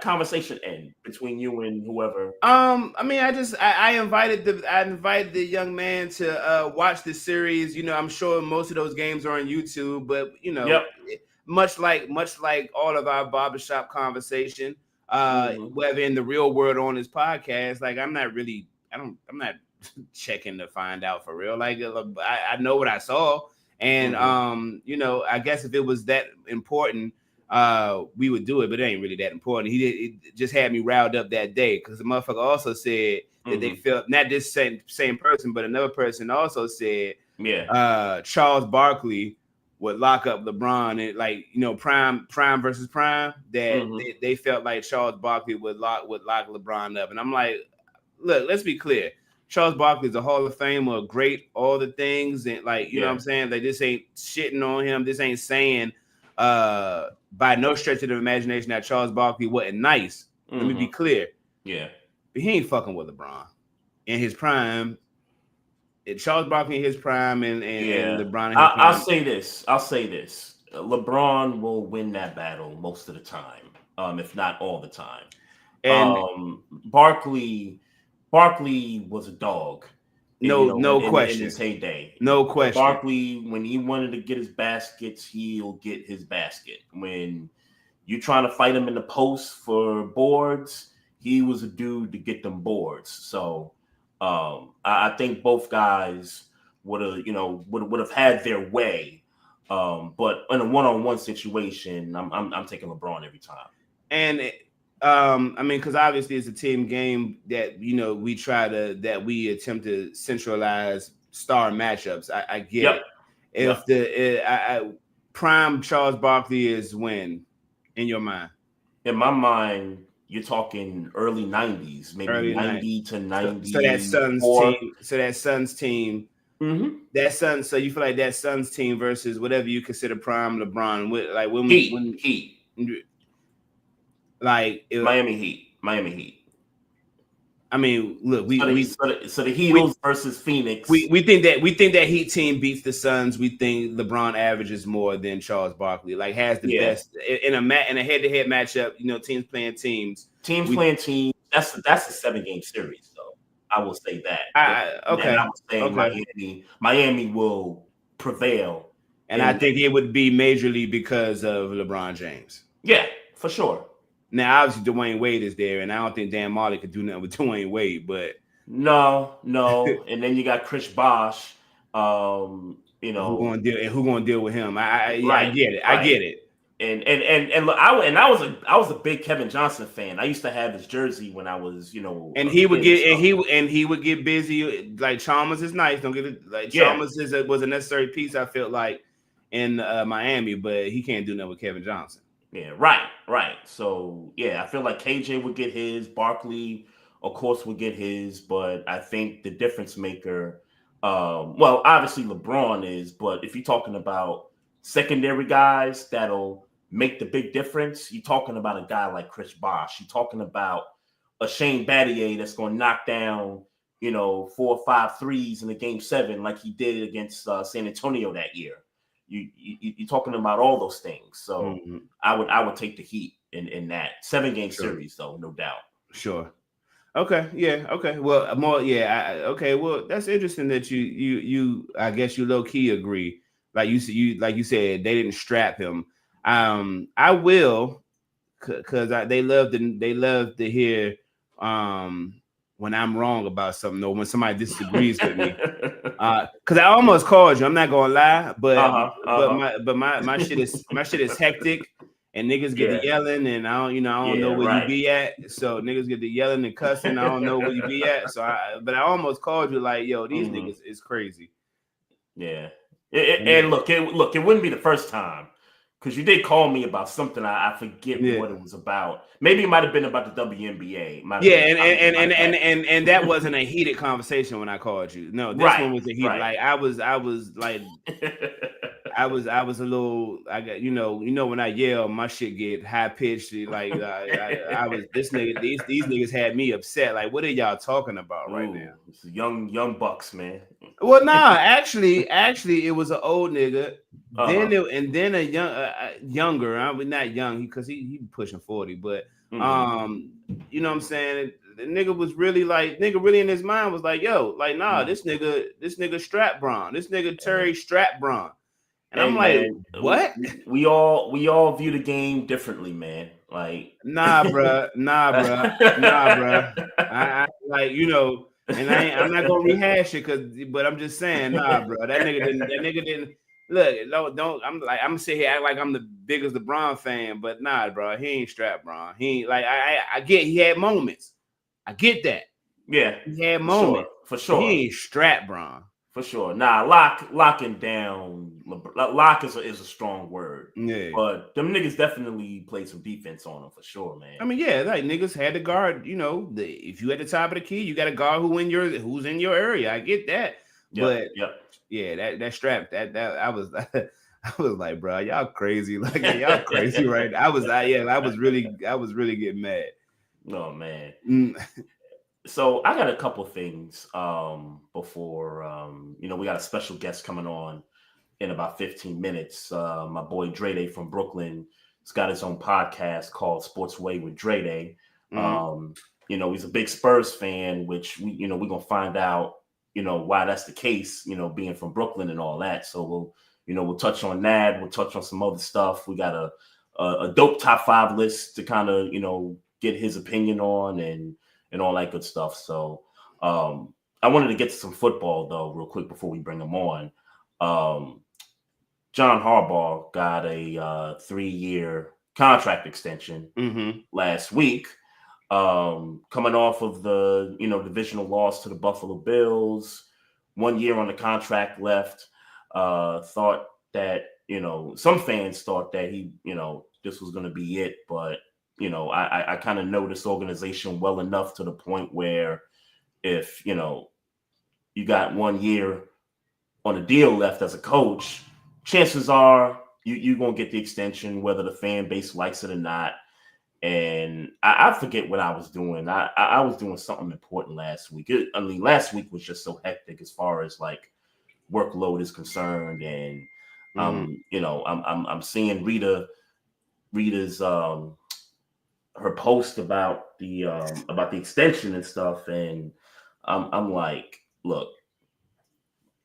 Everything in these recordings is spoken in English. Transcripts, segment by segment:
conversation end between you and whoever? I mean, I invited the young man to watch the series. You know, I'm sure most of those games are on YouTube, but you know, Yep. much like all of our barbershop conversation, whether in the real world or on this podcast, like I'm not checking to find out for real. Like I know what I saw, and you know, I guess if it was that important, we would do it, but it ain't really that important. It just had me riled up that day because the motherfucker also said that they felt, not this same person, but another person also said, Charles Barkley would lock up LeBron, and like, you know, prime versus prime, that they felt like Charles Barkley would lock LeBron up. And I'm like, look, let's be clear. Charles Barkley is a Hall of Famer, great, all the things, and like, you know what I'm saying? Like, this ain't shitting on him. This ain't saying by no stretch of the imagination that Charles Barkley wasn't nice. Let me be clear. Yeah. But he ain't fucking with LeBron in his prime. Charles Barkley in his prime and LeBron in his prime. I'll say this. LeBron will win that battle most of the time, if not all the time. And Barkley was a dog. No question. In his heyday. No question. Barkley, when he wanted to get his baskets, he'll get his basket. When you're trying to fight him in the post for boards, he was a dude to get them boards. So I think both guys would have had their way. But in a one-on-one situation, I'm taking LeBron every time. And I mean, because obviously it's a team game that, you know, we attempt to centralize star matchups. I get it. If the prime Charles Barkley is when, in your mind? In my mind, you're talking early 90s, maybe early 90 to 90. So that Suns team. That Suns. So you feel like that Suns team versus whatever you consider prime LeBron. Like Heat. Like Miami Heat. I mean, look, so the Heat versus Phoenix. We think that Heat team beats the Suns. We think LeBron averages more than Charles Barkley. Like, has the best in a head-to-head matchup. You know, teams playing teams. That's a 7-game series, though. I will say that. Okay. I was saying Miami will prevail, and I think it would be majorly because of LeBron James. Yeah, for sure. Now, obviously, Dwayne Wade is there, and I don't think Dan Marley could do nothing with Dwayne Wade, but no. And then you got Chris Bosh. You know, who gonna deal with him? I get it. And look, I was a big Kevin Johnson fan. I used to have his jersey when I was, you know, and he would get busy. Like, Chalmers is nice. Don't get it. Like, Chalmers was a necessary piece, I felt like, in Miami, but he can't do nothing with Kevin Johnson. Yeah, right. So, yeah, I feel like KJ would get his, Barkley, of course, would get his, but I think the difference maker, well, obviously LeBron is, but if you're talking about secondary guys that'll make the big difference, you're talking about a guy like Chris Bosh. You're talking about a Shane Battier that's going to knock down, you know, 4 or 5 threes in the game 7 like he did against San Antonio that year. You're talking about all those things. So I would take the Heat in that 7-game series, though, no doubt. Sure. Okay. Yeah. Okay. Well, more. Yeah. Okay. Well, that's interesting that you I guess you low key agree. Like you said, they didn't strap him. I will, because they love to hear when I'm wrong about something, or when somebody disagrees with me. Because I almost called you. I'm not gonna lie, but my shit is hectic, and niggas get to yelling, and I don't know where you be at. So niggas get to yelling and cussing. I don't know where you be at. So I almost called you like, yo, these niggas is crazy. Yeah. And look, it wouldn't be the first time, because you did call me about something. I forget what it was about. Maybe it might have been about the WNBA. And that wasn't a heated conversation when I called you. No, this one was a heated. Like I was like, I was a little. I got you know when I yell, my shit get high pitched. Like I was this nigga. These niggas had me upset. Like, what are y'all talking about right now? It's young bucks, man. Well, nah, actually, it was an old nigga. Then a younger. I mean, not young because he pushing 40, but You know what I'm saying? The nigga was really like, really in his mind was like, yo, like, nah, this nigga Strap Braun, this nigga Terry Strap Braun. And hey, I'm like, man, what? We all view the game differently, man. Like, nah, bruh. I like, you know, and I'm not gonna rehash it but I'm just saying, nah, bro. That nigga didn't look. Don't. I'm gonna sit here act like I'm the biggest LeBron fan, but nah, bro. He ain't Strap Braun. He ain't like I get he had moments. I get that. Yeah, he had moments for sure. He ain't Strap Braun. For sure. Nah, locking down. Lock is a strong word. Yeah. But them niggas definitely played some defense on them for sure, man. I mean, yeah, like niggas had to guard. You know, if you at the top of the key, you got to guard who's in your area. I get that. But yeah, that strap that I was like, bro, y'all crazy. Like y'all crazy, right? I was really getting mad. Oh man. So I got a couple things before we got a special guest coming on in about 15 minutes. My boy Dray Day from Brooklyn has got his own podcast called Sports Way with Dray Day. He's a big Spurs fan, which we're gonna find out, why that's the case, being from Brooklyn and all that. So we'll touch on that. We'll touch on some other stuff. We got a dope top 5 list to kind of, get his opinion on and all that good stuff. So I wanted to get to some football though, real quick before we bring him on. John Harbaugh got a 3-year contract extension last week, coming off of the divisional loss to the Buffalo Bills. 1 year on the contract left. Thought that some fans thought that he this was going to be it, but I kind of know this organization well enough to the point where if you got 1 year on a deal left as a coach, chances are you're going to get the extension, whether the fan base likes it or not. And I forget what I was doing. I was doing something important last week. Last week was just so hectic as far as like workload is concerned. And, I'm seeing Rita's, her post about the extension and stuff. And I'm like, look,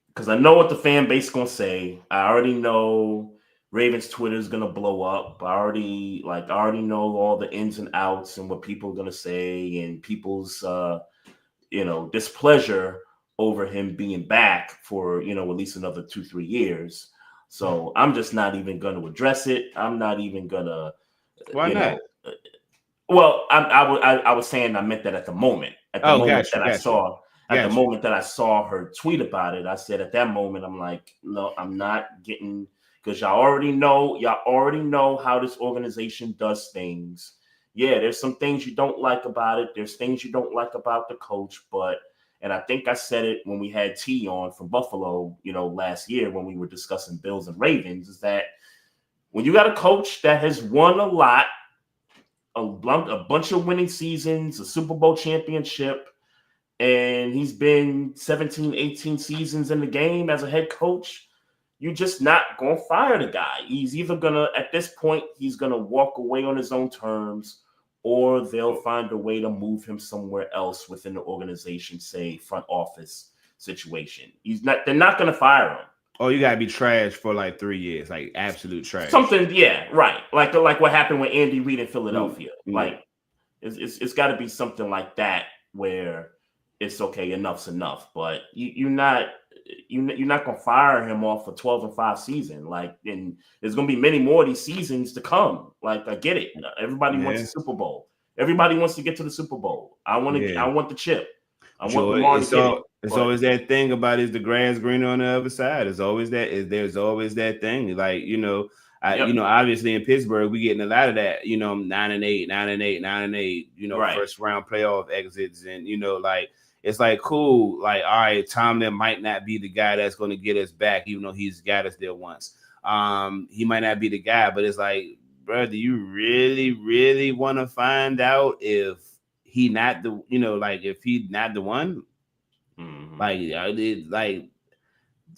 because I know what the fan base is going to say. I already know Ravens Twitter is going to blow up. I already know all the ins and outs and what people are going to say and people's, displeasure over him being back for, at least another 2-3 years. So I'm just not even going to address it. I'm not even going to. Why not? Well, I was saying I meant that at the moment. At the moment that I saw. At the moment that I saw her tweet about it, I said at that moment, I'm like, no, I'm not getting, because y'all already know how this organization does things. Yeah, there's some things you don't like about it. There's things you don't like about the coach, and I think I said it when we had T on from Buffalo, last year when we were discussing Bills and Ravens, is that when you got a coach that has won a lot, a bunch of winning seasons, a Super Bowl championship, and he's been 17, 18 seasons in the game as a head coach, you're just not going to fire the guy. He's either going to, at this point, he's going to walk away on his own terms, or they'll find a way to move him somewhere else within the organization, say front office situation. They're not going to fire him. Oh, you got to be trash for like 3 years, like absolute trash. Something, yeah, right. Like what happened with Andy Reid in Philadelphia. Like it's got to be something like that where it's okay, enough's enough. But you're not gonna fire him off a 12-5 season. Like, and there's gonna be many more of these seasons to come. Like, I get it. Everybody wants a Super Bowl. Everybody wants to get to the Super Bowl. I want the chip. I want Lamar to get it. It's always that thing about is the grass greener on the other side. There's always that thing. Like, obviously in Pittsburgh, we getting a lot of that, 9-8, first round playoff exits. And, it's like, cool. Like, all right, Tomlin might not be the guy that's going to get us back, even though he's got us there once. He might not be the guy, but it's like, bro, do you really, really want to find out if he not the, if he not the one? Mm-hmm.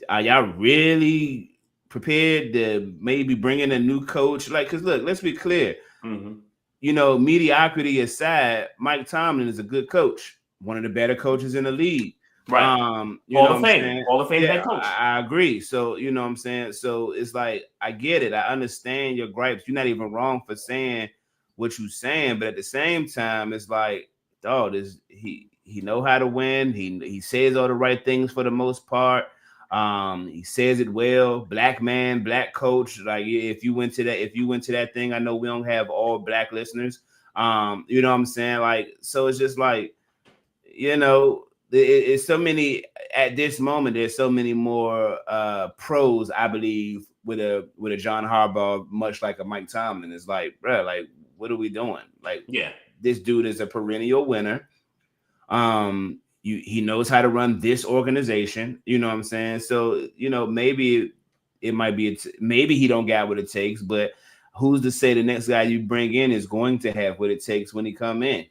Are y'all really prepared to maybe bring in a new coach? Like, because look, let's be clear. Mm-hmm. mediocrity aside, Mike Tomlin is a good coach, one of the better coaches in the league. Right. Hall of Fame. Hall of Fame head coach. I agree. So, you know what I'm saying? So it's like, I get it. I understand your gripes. You're not even wrong for saying what you're saying, but at the same time, it's like, dog, he know how to win. He says all the right things for the most part. He says it well. Black man, black coach. Like, if you went to that thing, I know we don't have all black listeners. You know what I'm saying? Like, so it's just like, it's so many at this moment. There's so many more pros, I believe, with a John Harbaugh, much like a Mike Tomlin. It's like, bro, like, what are we doing? Like, this dude is a perennial winner. He knows how to run this organization. You know what I'm saying? So, maybe it might be maybe he don't got what it takes, but who's to say the next guy you bring in is going to have what it takes when he come in?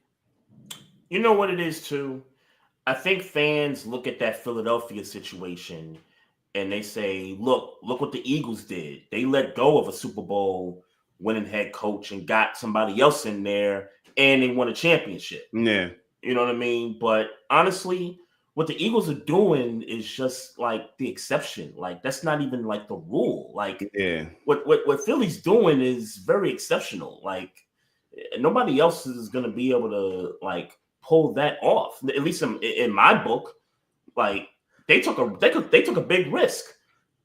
You know what it is too? I think fans look at that Philadelphia situation and they say, look what the Eagles did. They let go of a Super Bowl winning head coach and got somebody else in there, and they won a championship. Yeah. You know what I mean? But honestly, what the Eagles are doing is just like the exception. Like, that's not even like the rule. Like, what Philly's doing is very exceptional. Like, nobody else is going to be able to like pull that off. At least in my book, like they took a big risk.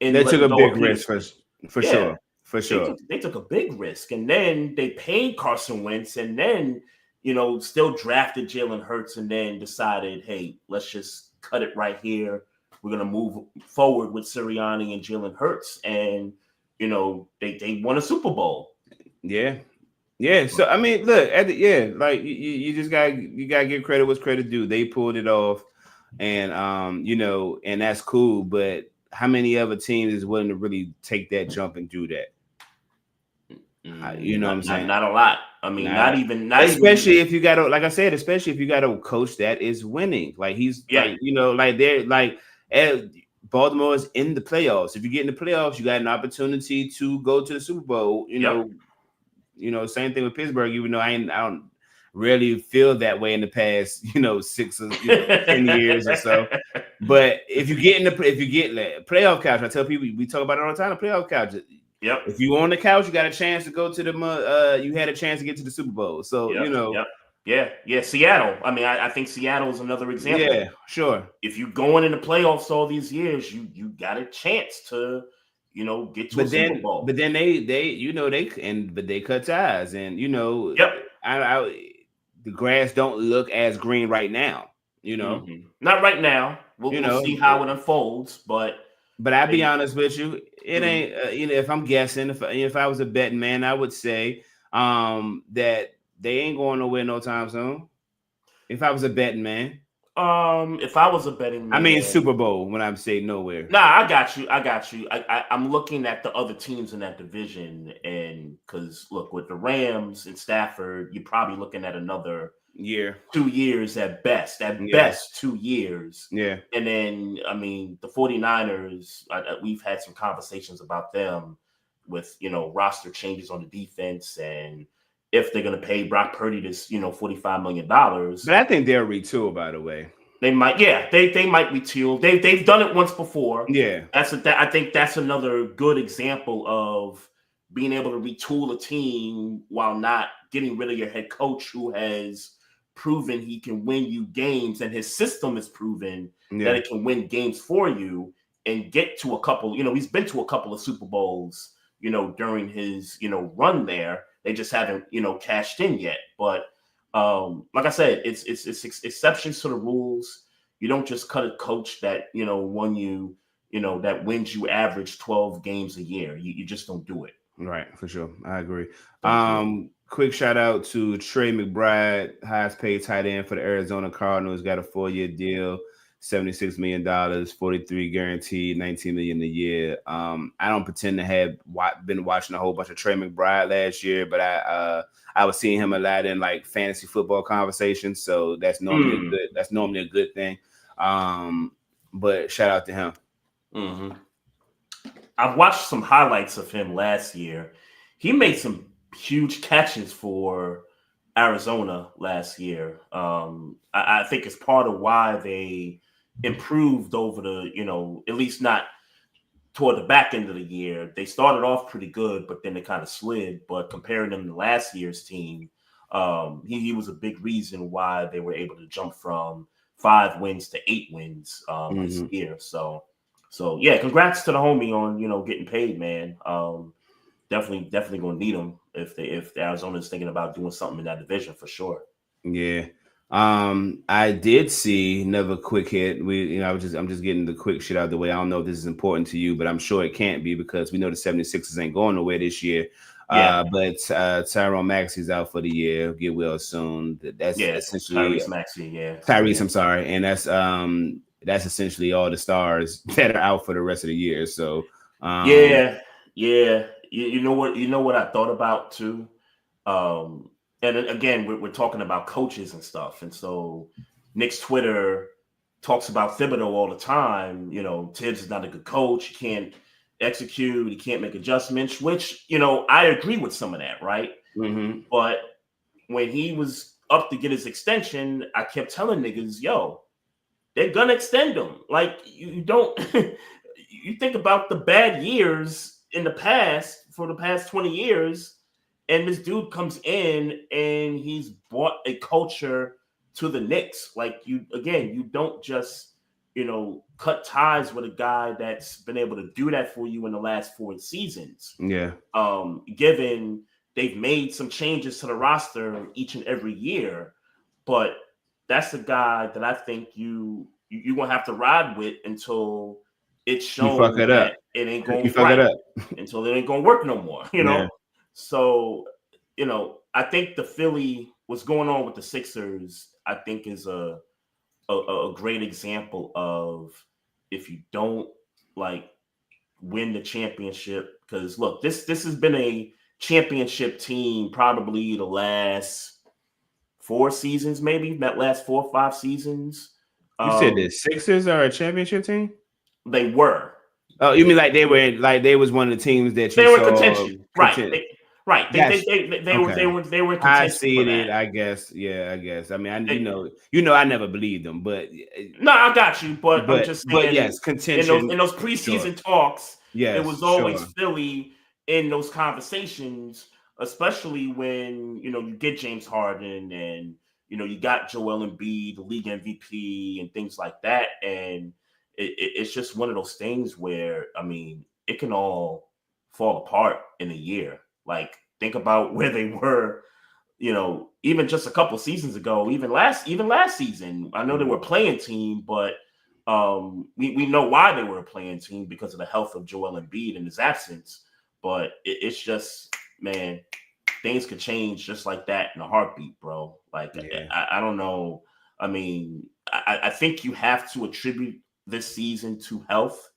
They took a big risk for sure. For sure. They took a big risk, and then they paid Carson Wentz, and then still drafted Jalen Hurts, and then decided, hey, let's just cut it right here. We're gonna move forward with Sirianni and Jalen Hurts, and they won a Super Bowl. Yeah. Yeah, so I mean, look, like you just gotta give credit what's credit due. They pulled it off, and and that's cool. But how many other teams is willing to really take that jump and do that? You know what I'm saying? Not a lot. I mean, not even. Especially if you got to, like I said, especially if you got a coach that is winning. Like he's like they're like Baltimore is in the playoffs. If you get in the playoffs, you got an opportunity to go to the Super Bowl. Same thing with Pittsburgh. Even though I don't really feel that way in the past, 6 or 10 years or so. But if you get playoff couch, I tell people, we talk about it all the time. The playoff couch. Yep. If you on the couch, you got a chance to go to you had a chance to get to the Super Bowl. So Yeah. Seattle. I mean, I think Seattle is another example. Yeah, sure. If you going in the playoffs all these years, you got a chance to get to a Super Bowl. But then they cut ties, and the grass don't look as green right now. Mm-hmm. Not right now. We'll see how it unfolds, but I'll be honest with you, it ain't. If I'm guessing, if I was a betting man, I would say that they ain't going nowhere no time soon. If I was a betting man. If I was a betting man, I mean Super Bowl when I'm saying nowhere. Nah, I got you. I'm looking at the other teams in that division, and because look, with the Rams and Stafford, you're probably looking at another 2 years at best. Best 2 years. Yeah. And then I mean the 49ers, we've had some conversations about them with roster changes on the defense, and if they're going to pay Brock Purdy this, $45 million. But I think they'll retool, by the way. They might, they might retool. They've done it once before. Yeah. I think that's another good example of being able to retool a team while not getting rid of your head coach who has proven he can win you games, and his system has proven that it can win games for you and get to a couple. He's been to a couple of Super Bowls, during his, run there. They just haven't, cashed in yet. But like I said, it's exceptions to the rules. You don't just cut a coach that, won you, that wins you average 12 games a year. You just don't do it. Right, for sure. I agree. Quick shout out to Trey McBride, highest paid tight end for the Arizona Cardinals. Got a 4-year deal, $76 million, 43 guaranteed, $19 million a year. I don't pretend to have been watching a whole bunch of Trey McBride last year, but I was seeing him a lot in like fantasy football conversations, so that's normally a good thing. But shout out to him. Mm-hmm. I've watched some highlights of him last year. He made some huge catches for Arizona last year. I think it's part of why they improved over at least not toward the back end of the year. They started off pretty good, but then they kind of slid. But comparing them to last year's team, he was a big reason why they were able to jump from 5 wins to 8 wins this year. So yeah, congrats to the homie on getting paid, man. Definitely gonna need him if Arizona is thinking about doing something in that division for sure. Yeah. I did see another quick hit. I'm just getting the quick shit out of the way. I don't know if this is important to you, but I'm sure it can't be because we know the 76ers ain't going nowhere this year. Yeah. But Tyrone Maxey's out for the year. Get well soon. That's essentially Tyrese Maxey. Yeah. Tyrese, I'm sorry, and that's essentially all the stars that are out for the rest of the year. So yeah. You know what I thought about too. And again, we're talking about coaches and stuff. And so Nick's Twitter talks about Thibodeau all the time. Tibbs is not a good coach. He can't execute. He can't make adjustments, which, I agree with some of that, right? Mm-hmm. But when he was up to get his extension, I kept telling niggas, yo, they're going to extend him. Like, you don't – you think about the bad years in the past, for the past 20 years, and this dude comes in and he's brought a culture to the Knicks. Like you don't just, cut ties with a guy that's been able to do that for you in the last 4 seasons. Yeah. Given they've made some changes to the roster each and every year, but that's the guy that I think you're gonna have to ride with until it's shown that it ain't going right, until it ain't gonna work no more. Yeah. So, I think the Philly, what's going on with the Sixers, I think is a great example of if you don't win the championship, because look, this has been a championship team probably the last 4 seasons, maybe that last 4 or 5 seasons. You said the Sixers are a championship team? They were. Oh, you mean they was one of the teams that they were contention, right? Right. They were contention. I see it. I guess. Yeah, I guess. I mean, I never believed them, but no, I got you. But I'm just saying. But yes, contention in those preseason talks. Yes, it was always Philly in those conversations, especially when you get James Harden and you got Joel Embiid, the league MVP, and things like that, and it's just one of those things where it can all fall apart in a year. Like, think about where they were, even just a couple seasons ago, even last season. I know they were a playing team, but we know why they were a playing team, because of the health of Joel Embiid and his absence. But it's just, man, things could change just like that in a heartbeat, bro. Like, yeah. I don't know. I think you have to attribute this season to health,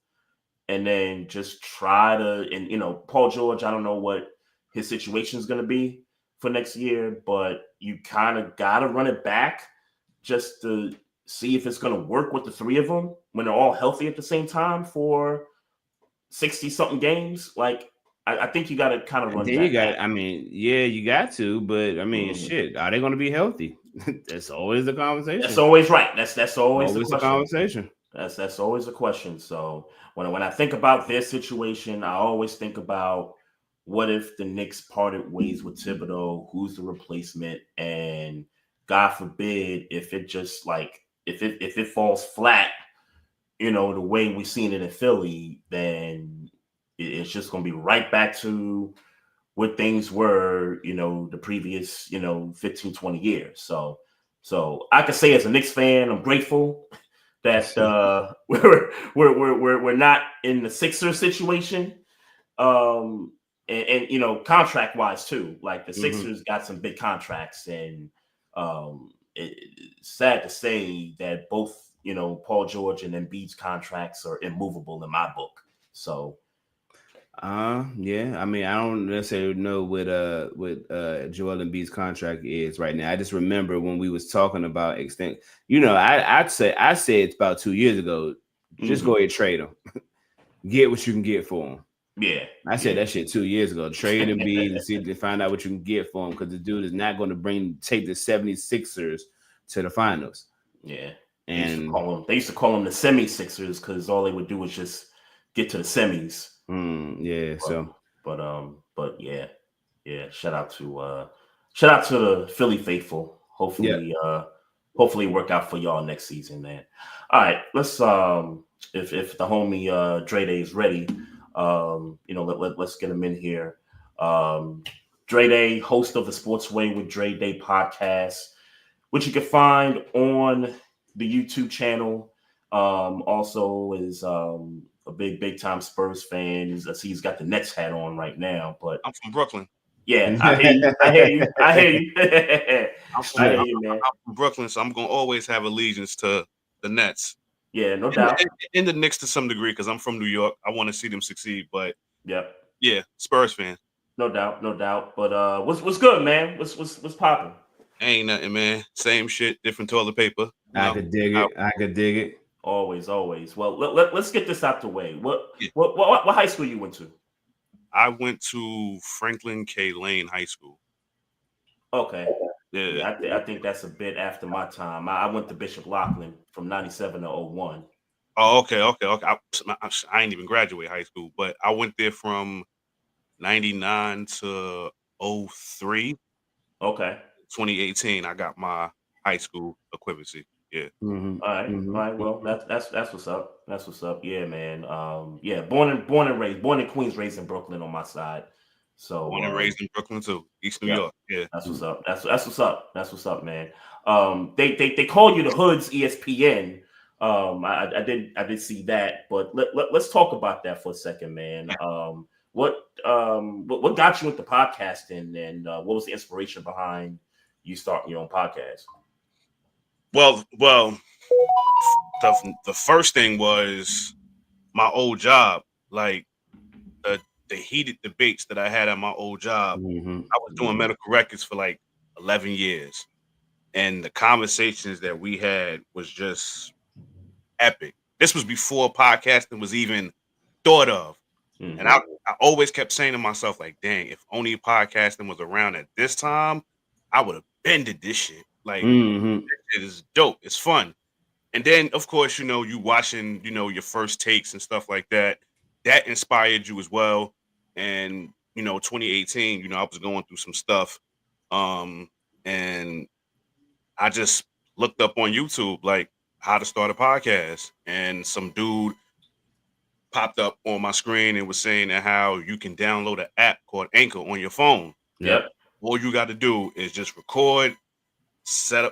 and then just try to, and Paul George, I don't know what his situation is going to be for next year, but you kind of got to run it back just to see if it's going to work with the 3 of them when they're all healthy at the same time for 60 something games. Like, I think you got to kind of run. Then you got, you got to, but shit, are they going to be healthy? That's always the conversation. That's always right. That's always the conversation. That's always a question. So when I think about their situation, I always think about, what if the Knicks parted ways with Thibodeau? Who's the replacement? And God forbid if it just if it falls flat, the way we've seen it in Philly, then it's just going to be right back to what things were, the previous, 15, 20 years. So I can say, as a Knicks fan, I'm grateful that we're not in the Sixers situation. And contract wise too, like the Sixers got some big contracts, and it's sad to say that both Paul George and Embiid's contracts are immovable in my book. So yeah, I don't necessarily know what Joel Embiid's contract is right now. I just remember when we was talking about extent, I said it's about 2 years ago, just go ahead and trade him. Get what you can get for him. Yeah. I said that shit 2 years ago. Trade Embiid and see to find out what you can get for him because the dude is not going to take the 76ers to the finals. Yeah. And they used to call them the semi-Sixers because all they would do was just get to the semis. But yeah. Shout out to the Philly faithful. Hopefully work out for y'all next season, man. All right, let's if the homie Dray Day is ready, let's get him in here. Dray Day, host of the Sports Way with Dray Day Podcast, which you can find on the YouTube channel. Also is a big time Spurs fan. I see he's got the Nets hat on right now, but I'm from Brooklyn. Yeah, I hear you. I'm from Brooklyn, so I'm gonna always have allegiance to the Nets. Yeah, no doubt. In the Knicks to some degree, because I'm from New York. I want to see them succeed, but yeah, Spurs fan. No doubt. But what's good, man? What's popping? Ain't nothing, man. Same shit, different toilet paper. I could dig it. Always. Well, let's get this out the way. What high school you went to? I went to Franklin K. Lane High School. Okay. Yeah. I think that's a bit after my time. I went to Bishop Loughlin from 97 to 01. Oh, okay. I ain't even graduate high school, but I went there from 99 to 03. Okay. 2018, I got my high school equivalency. Yeah. Mm-hmm. All right. Well, that's what's up. That's what's up. Yeah, man. Born in Queens, raised in Brooklyn on my side. So born and raised in Brooklyn too, East New York. Yeah. That's what's up. That's what's up, man. They call you the Hood's ESPN. I did see that, but let's talk about that for a second, man. What got you into podcasting, and what was the inspiration behind you starting your own podcast? Well, the first thing was my old job, like the heated debates that I had at my old job. Mm-hmm. I was doing medical records for like 11 years, and the conversations that we had was just epic. This was before podcasting was even thought of. Mm-hmm. And I always kept saying to myself, like, dang, if only podcasting was around at this time, I would have bended this shit. Like, This shit is dope. It's fun. And then, of course, you watching, your first takes and stuff like that. That inspired you as well. And, 2018, I was going through some stuff. And I just looked up on YouTube, like, how to start a podcast. And some dude popped up on my screen and was saying that how you can download an app called Anchor on your phone. Yep. All you got to do is just record, set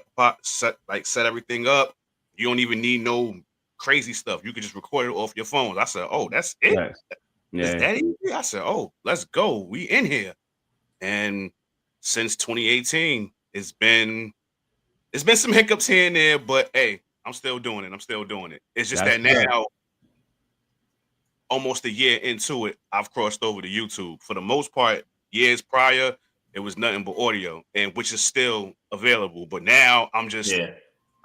everything up. You don't even need no crazy stuff. You can just record it off your phone. I said, "Oh, that's it." Yes. Yeah. Is that easy? I said, "Oh, let's go. We in here." And since 2018, it's been some hiccups here and there, but hey, I'm still doing it. It's just that now, almost a year into it, I've crossed over to YouTube. For the most part, years prior, it was nothing but audio, and which is still available. But now I'm just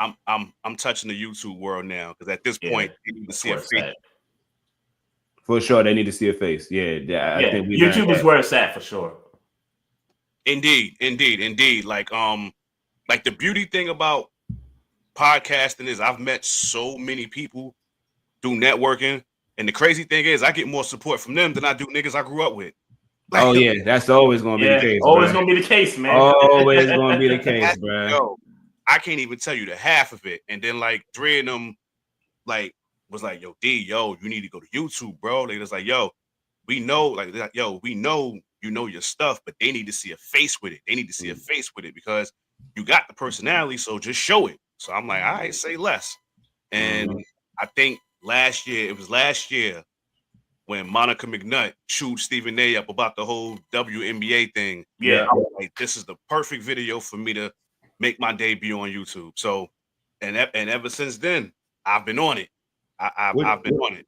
I'm touching the YouTube world now, because at this point you need to see a face. For sure, they need to see a face. I think YouTube is where it's at for sure. Indeed. Like the beauty thing about podcasting is I've met so many people through networking, and the crazy thing is I get more support from them than I do niggas I grew up with. Like, that's always gonna be the case. Always gonna be the case, man. Always gonna be the case, bro. Yo, I can't even tell you the half of it. And then like Dre and them was like, yo, D, you need to go to YouTube, bro. They was like, yo, we know, we know you know your stuff, but they need to see a face with it. They need to see a face with it because you got the personality, so just show it. So I'm like, all right, say less. And I think last year when Monica McNutt chewed Stephen A up about the whole WNBA thing. Yeah. I was like, this is the perfect video for me to make my debut on YouTube. So, and ever since then, I've been on it. I've been on it.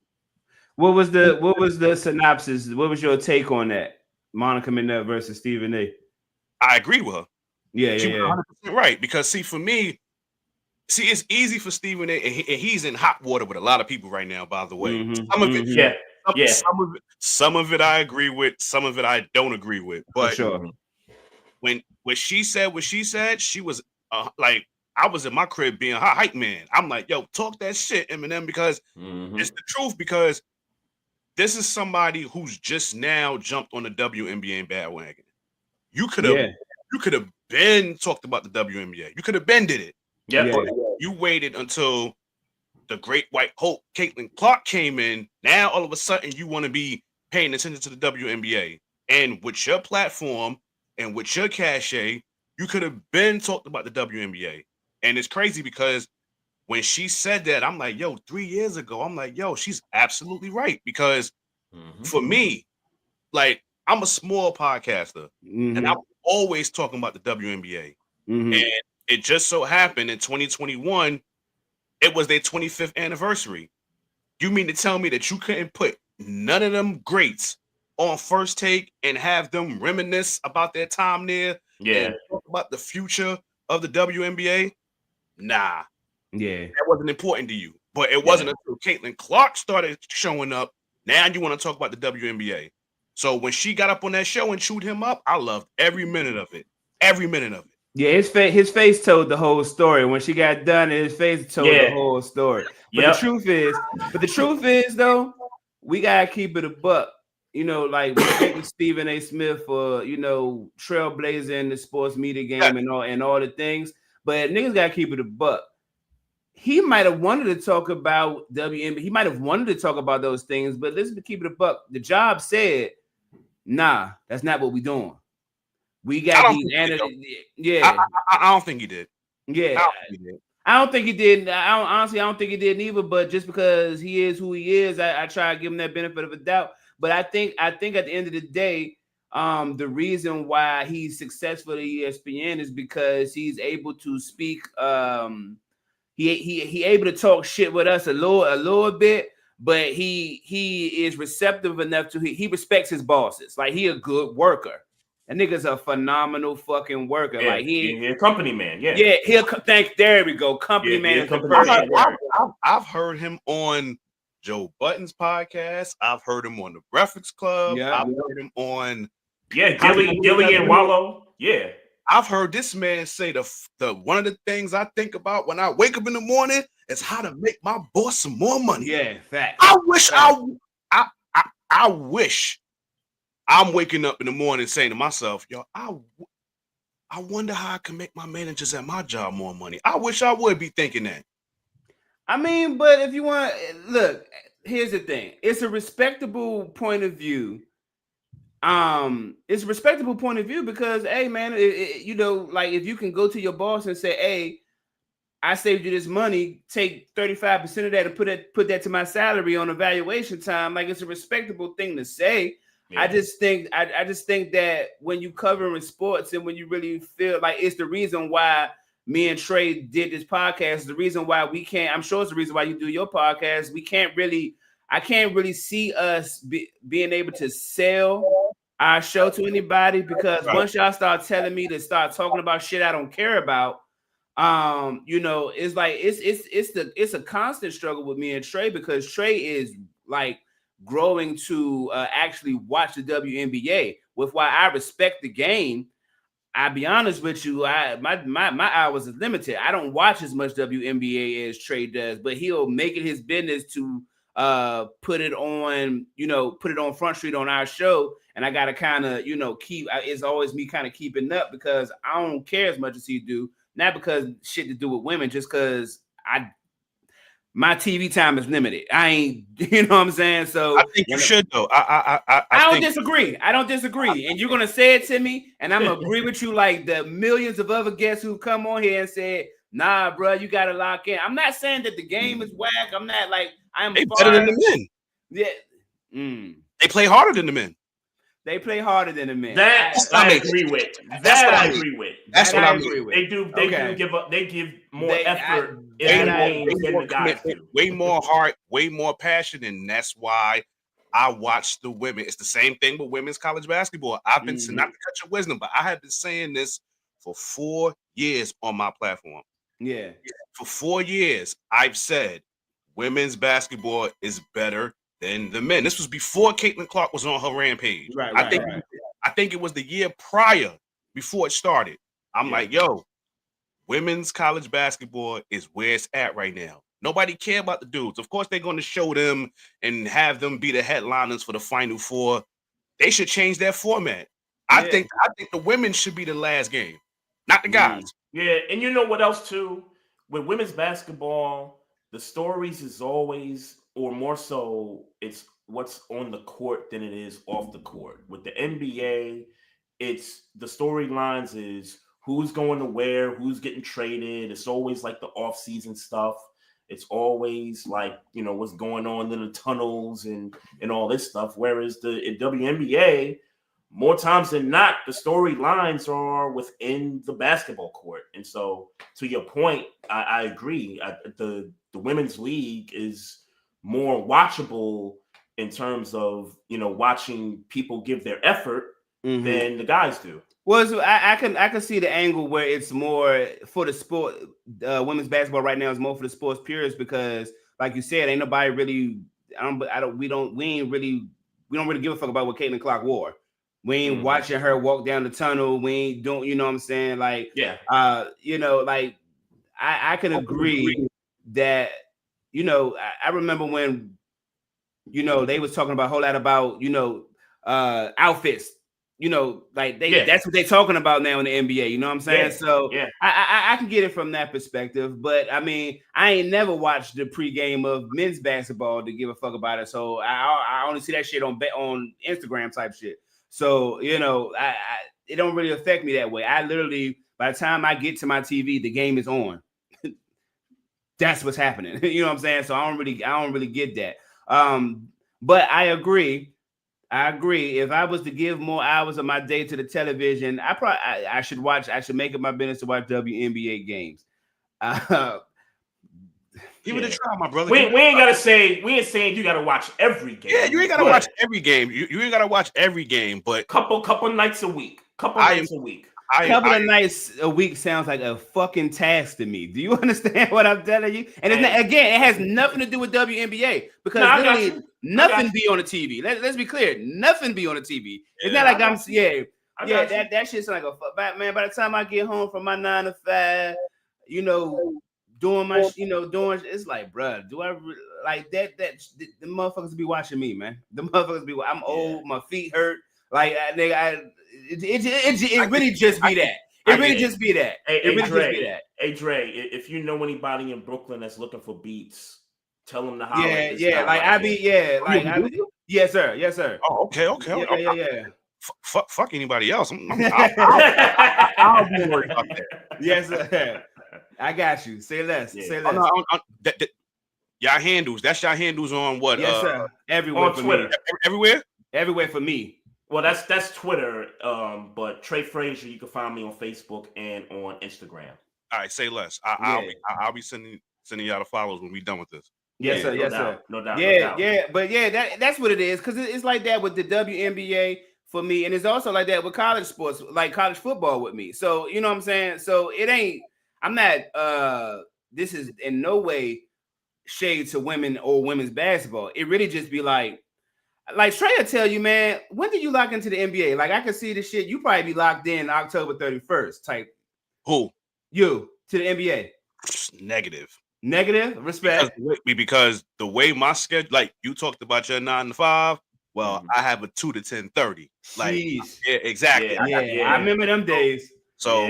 What was the synopsis? What was your take on that? Monica McNutt versus Stephen A. I agree with her. Yeah. 100% right. Because for me, it's easy for Stephen A. And he's in hot water with a lot of people right now, by the way. Mm-hmm. Some of it, Yeah. Some of it I agree with, some of it I don't agree with. But For sure. when she said what she said, she was like, I was in my crib being her hype man. I'm like, yo, talk that shit, Eminem, because it's the truth. Because this is somebody who's just now jumped on the WNBA bandwagon. You could have been talked about the WNBA. You could have been did it. Yeah. You waited until the Great White Hope, Caitlin Clark, came in. Now all of a sudden you want to be paying attention to the WNBA. And with your platform and with your cachet, you could have been talked about the WNBA. And it's crazy because when she said that, I'm like, yo, 3 years ago, I'm like, yo, she's absolutely right. Because for me, like, I'm a small podcaster, and I'm always talking about the WNBA. And it just so happened in 2021, it was their 25th anniversary. You mean to tell me that you couldn't put none of them greats on First Take and have them reminisce about their time there? Yeah. And talk about the future of the WNBA? Nah. Yeah. That wasn't important to you. But it wasn't until Caitlin Clark started showing up. Now you want to talk about the WNBA. So when she got up on that show and chewed him up, I loved every minute of it. Every minute of it. Yeah, his face told the whole story. When she got done, his face told the whole story. But the truth is though, we gotta keep it a buck. You know, like with Stephen A. Smith for, you know, trailblazing the sports media game and all the things. But niggas gotta keep it a buck. He might have wanted to talk about WNBA. He might have wanted to talk about those things, but let's keep it a buck. The job said, nah, that's not what we doing. We got these I don't think he did. Yeah. I don't think he did. Honestly, I don't think he did either. But just because he is who he is, I try to give him that benefit of a doubt. But I think at the end of the day, the reason why he's successful at ESPN is because he's able to speak. He able to talk shit with us a little bit, but he is receptive enough to he respects his bosses. Like, he a good worker. That nigga's a phenomenal fucking worker. Yeah, like he a company man. Yeah. Yeah, there we go. Company man. I've heard him on Joe Budden's podcast. I've heard him on the Breakfast Club. I've heard him on Gilly and Wallow. Yeah. I've heard this man say the one of the things I think about when I wake up in the morning is how to make my boss some more money. Yeah, fact. I wish I'm waking up in the morning saying to myself, yo, I wonder how I can make my managers at my job more money. I wish I would be thinking that. I mean, but if you want, look, here's the thing. It's a respectable point of view. It's a respectable point of view because, hey, man, you know, like if you can go to your boss and say, hey, I saved you this money, take 35% of that and put that to my salary on evaluation time. Like, it's a respectable thing to say. Yeah. I just think that when you covering sports and when you really feel like it's the reason why me and Trey did this podcast, the reason why we can't, I'm sure it's the reason why you do your podcast. I can't really see us being able to sell our show to anybody because once y'all start telling me to start talking about shit I don't care about, you know, it's like it's a constant struggle with me and Trey because Trey is like growing to actually watch the WNBA. With why I respect the game, I'll be honest with you, my hours is limited. I don't watch as much WNBA as Trey does, but he'll make it his business to put it on Front Street on our show, and I gotta kind of it's always me kind of keeping up because I don't care as much as he do, not because shit to do with women, just because my TV time is limited. I ain't, you know what I'm saying? So I think you should though. I don't disagree. I don't disagree. And you're gonna say it to me, and I'm gonna agree with you like the millions of other guests who come on here and said, nah, bro, you gotta lock in. I'm not saying that the game is whack. I'm not like they better than the men. Yeah. They play harder than the men. They play harder than the men. I agree with. I agree with. That's what I agree with. They do give up. They give more effort in the game than the guys do. Way more heart, way more passion, and that's why I watch the women. It's the same thing with women's college basketball. I've been not to cut your wisdom, but I have been saying this for 4 years on my platform. Yeah. For 4 years, I've said women's basketball is better then the men. This was before Caitlin Clark was on her rampage. I think it was the year prior before it started. I'm like, yo, women's college basketball is where it's at right now. Nobody care about the dudes. Of course, they're going to show them and have them be the headliners for the Final Four. They should change that format. I think the women should be the last game, not the guys. Yeah, and you know what else too? With women's basketball, the stories is always, or more so, it's what's on the court than it is off the court. With the NBA, it's the storylines is who's going to where, who's getting traded. It's always like the off-season stuff. It's always like, what's going on in the tunnels and all this stuff. Whereas in WNBA, more times than not, the storylines are within the basketball court. And so, to your point, I agree. The women's league is more watchable in terms of, watching people give their effort than the guys do. Well, so I can see the angle where it's more for the sport. Women's basketball right now is more for the sports purists because, like you said, ain't nobody really. We don't really give a fuck about what Caitlin Clark wore. We ain't watching her walk down the tunnel. We ain't doing, you know what I'm saying? Like, I can agree that, I remember when, they was talking about a whole lot about, outfits, that's what they're talking about now in the NBA. You know what I'm saying? I can get it from that perspective. But I mean, I ain't never watched the pregame of men's basketball to give a fuck about it. So I only see that shit on Instagram type shit. So, it don't really affect me that way. I literally, by the time I get to my TV, the game is on. That's what's happening. You know what I'm saying? So I don't really get that. But I agree. If I was to give more hours of my day to the television, I should make it my business to watch WNBA games. Give it a try, my brother. We ain't saying you gotta watch every game. Yeah, you ain't gotta watch every game. You ain't gotta watch every game, but couple nights a week. Couple nights a week sounds like a fucking task to me. Do you understand what I'm telling you? And it has nothing to do with WNBA because literally nothing be on the TV. Let's be clear, nothing be on the TV. It's not like that shit's like a man. By the time I get home from my 9 to 5, doing my, it's like, bruh, do I like that? The motherfuckers be watching me, man. The motherfuckers be. I'm old, my feet hurt. Like, it really just be that. It really just be that. Hey, Dre, if you know anybody in Brooklyn that's looking for beats, tell them to holler. Yes, sir. Oh, okay. Yeah. Fuck anybody else. I'll be worried about that. Yes, sir. I got you. Say less. Say less. Y'all handles. That's y'all handles on what? Yes, sir. Everywhere on Twitter. Everywhere for me. Well, that's Twitter. But Trey Frazier, you can find me on Facebook and on Instagram. All right, say less. I'll be sending y'all the follows when we done with this. Yes, sir. Yes, sir. No doubt. But that's what it is because it's like that with the WNBA for me, and it's also like that with college sports, like college football with me. So you know what I'm saying. So it ain't. I'm not. This is in no way shade to women or women's basketball. It really just be like Trey will tell you, man, when did you lock into the NBA? Like I can see the shit. You probably be locked in October 31st type. Who? You to the NBA? Negative. Respect. Because the way my schedule, like you talked about your 9 to 5. Well, I have a 2 to 10:30. Like, yeah, exactly. Yeah, I remember them days. So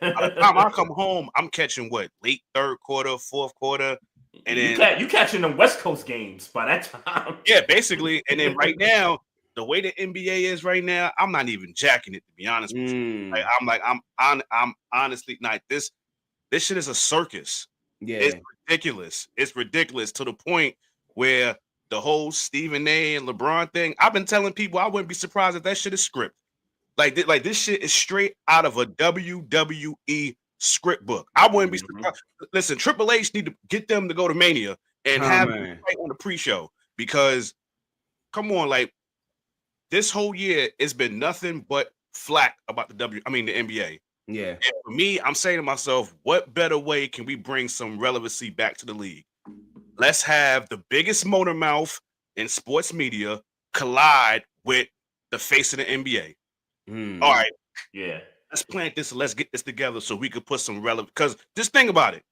by the time I come home, I'm catching late third quarter, fourth quarter. And then you catching them West Coast games by that time. Yeah, basically. And then right now, the way the NBA is right now, I'm not even jacking it, to be honest with you. Like, I'm honestly like this shit is a circus. Yeah, it's ridiculous. It's ridiculous to the point where the whole Stephen A and LeBron thing. I've been telling people I wouldn't be surprised if that shit is script. Like this shit is straight out of a WWE script book. I wouldn't be surprised. Listen, Triple H need to get them to go to Mania and have them fight on the pre-show because, come on, like this whole year it's been nothing but flack about the NBA. Yeah. And for me, I'm saying to myself, what better way can we bring some relevancy back to the league? Let's have the biggest motor mouth in sports media collide with the face of the NBA. All right. Yeah. Let's plant this and let's get this together so we could put some relevant. Because just think about it.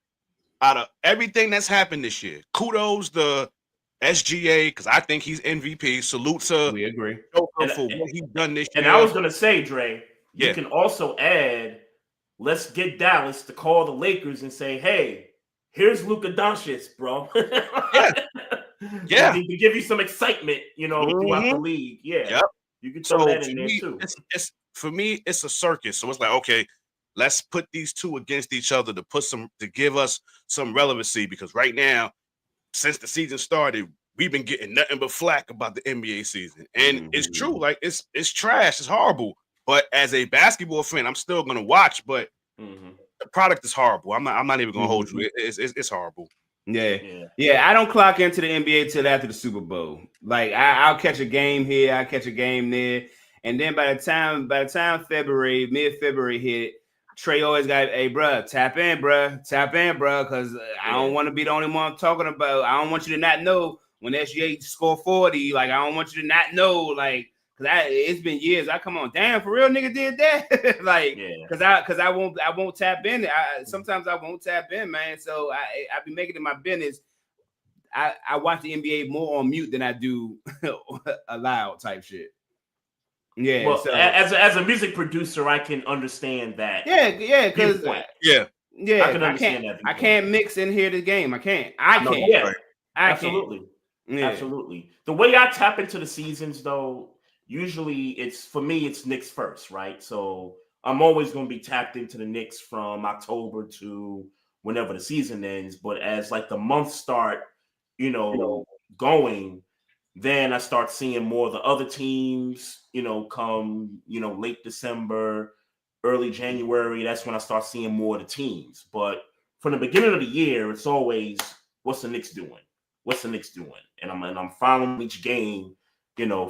Out of everything that's happened this year, kudos to SGA because I think he's MVP. Salute to We agree. Joker for what he's done this year. And I was gonna say, Dre, you can also add, let's get Dallas to call the Lakers and say, hey, here's Luka Doncic, bro. Yeah. To give you some excitement, throughout the league. Yeah. Yep. You can throw that in there too. It's for me, it's a circus. So it's like, okay, let's put these two against each other to give us some relevancy because right now, since the season started, we've been getting nothing but flack about the NBA season. And it's true, like it's trash, it's horrible. But as a basketball fan, I'm still gonna watch, but the product is horrible. I'm not even gonna hold you. It's horrible. Yeah. I don't clock into the NBA till after the Super Bowl. Like I'll catch a game here, I'll catch a game there. And then by the time mid-February hit, Trey always got, hey, bro, tap in, bro, because I don't want to be the only one talking about. I don't want you to not know when SGA score 40. Like, I don't want you to not know, like, because it's been years. I come on, damn, for real, nigga did that. Like, because I won't tap in. Sometimes I won't tap in, man. So I be making it my business. I watch the NBA more on mute than I do aloud type shit. Yeah. Well, so, as a music producer, I can understand that. Yeah, because I can understand that. I can't mix and hear the game. I can't. Yeah, absolutely. Yeah. Absolutely. The way I tap into the seasons, though, usually it's Knicks first, right? So I'm always going to be tapped into the Knicks from October to whenever the season ends. But as like the months start, going. Then I start seeing more of the other teams, come, late December, early January. That's when I start seeing more of the teams. But from the beginning of the year, it's always, what's the Knicks doing? And I'm following each game,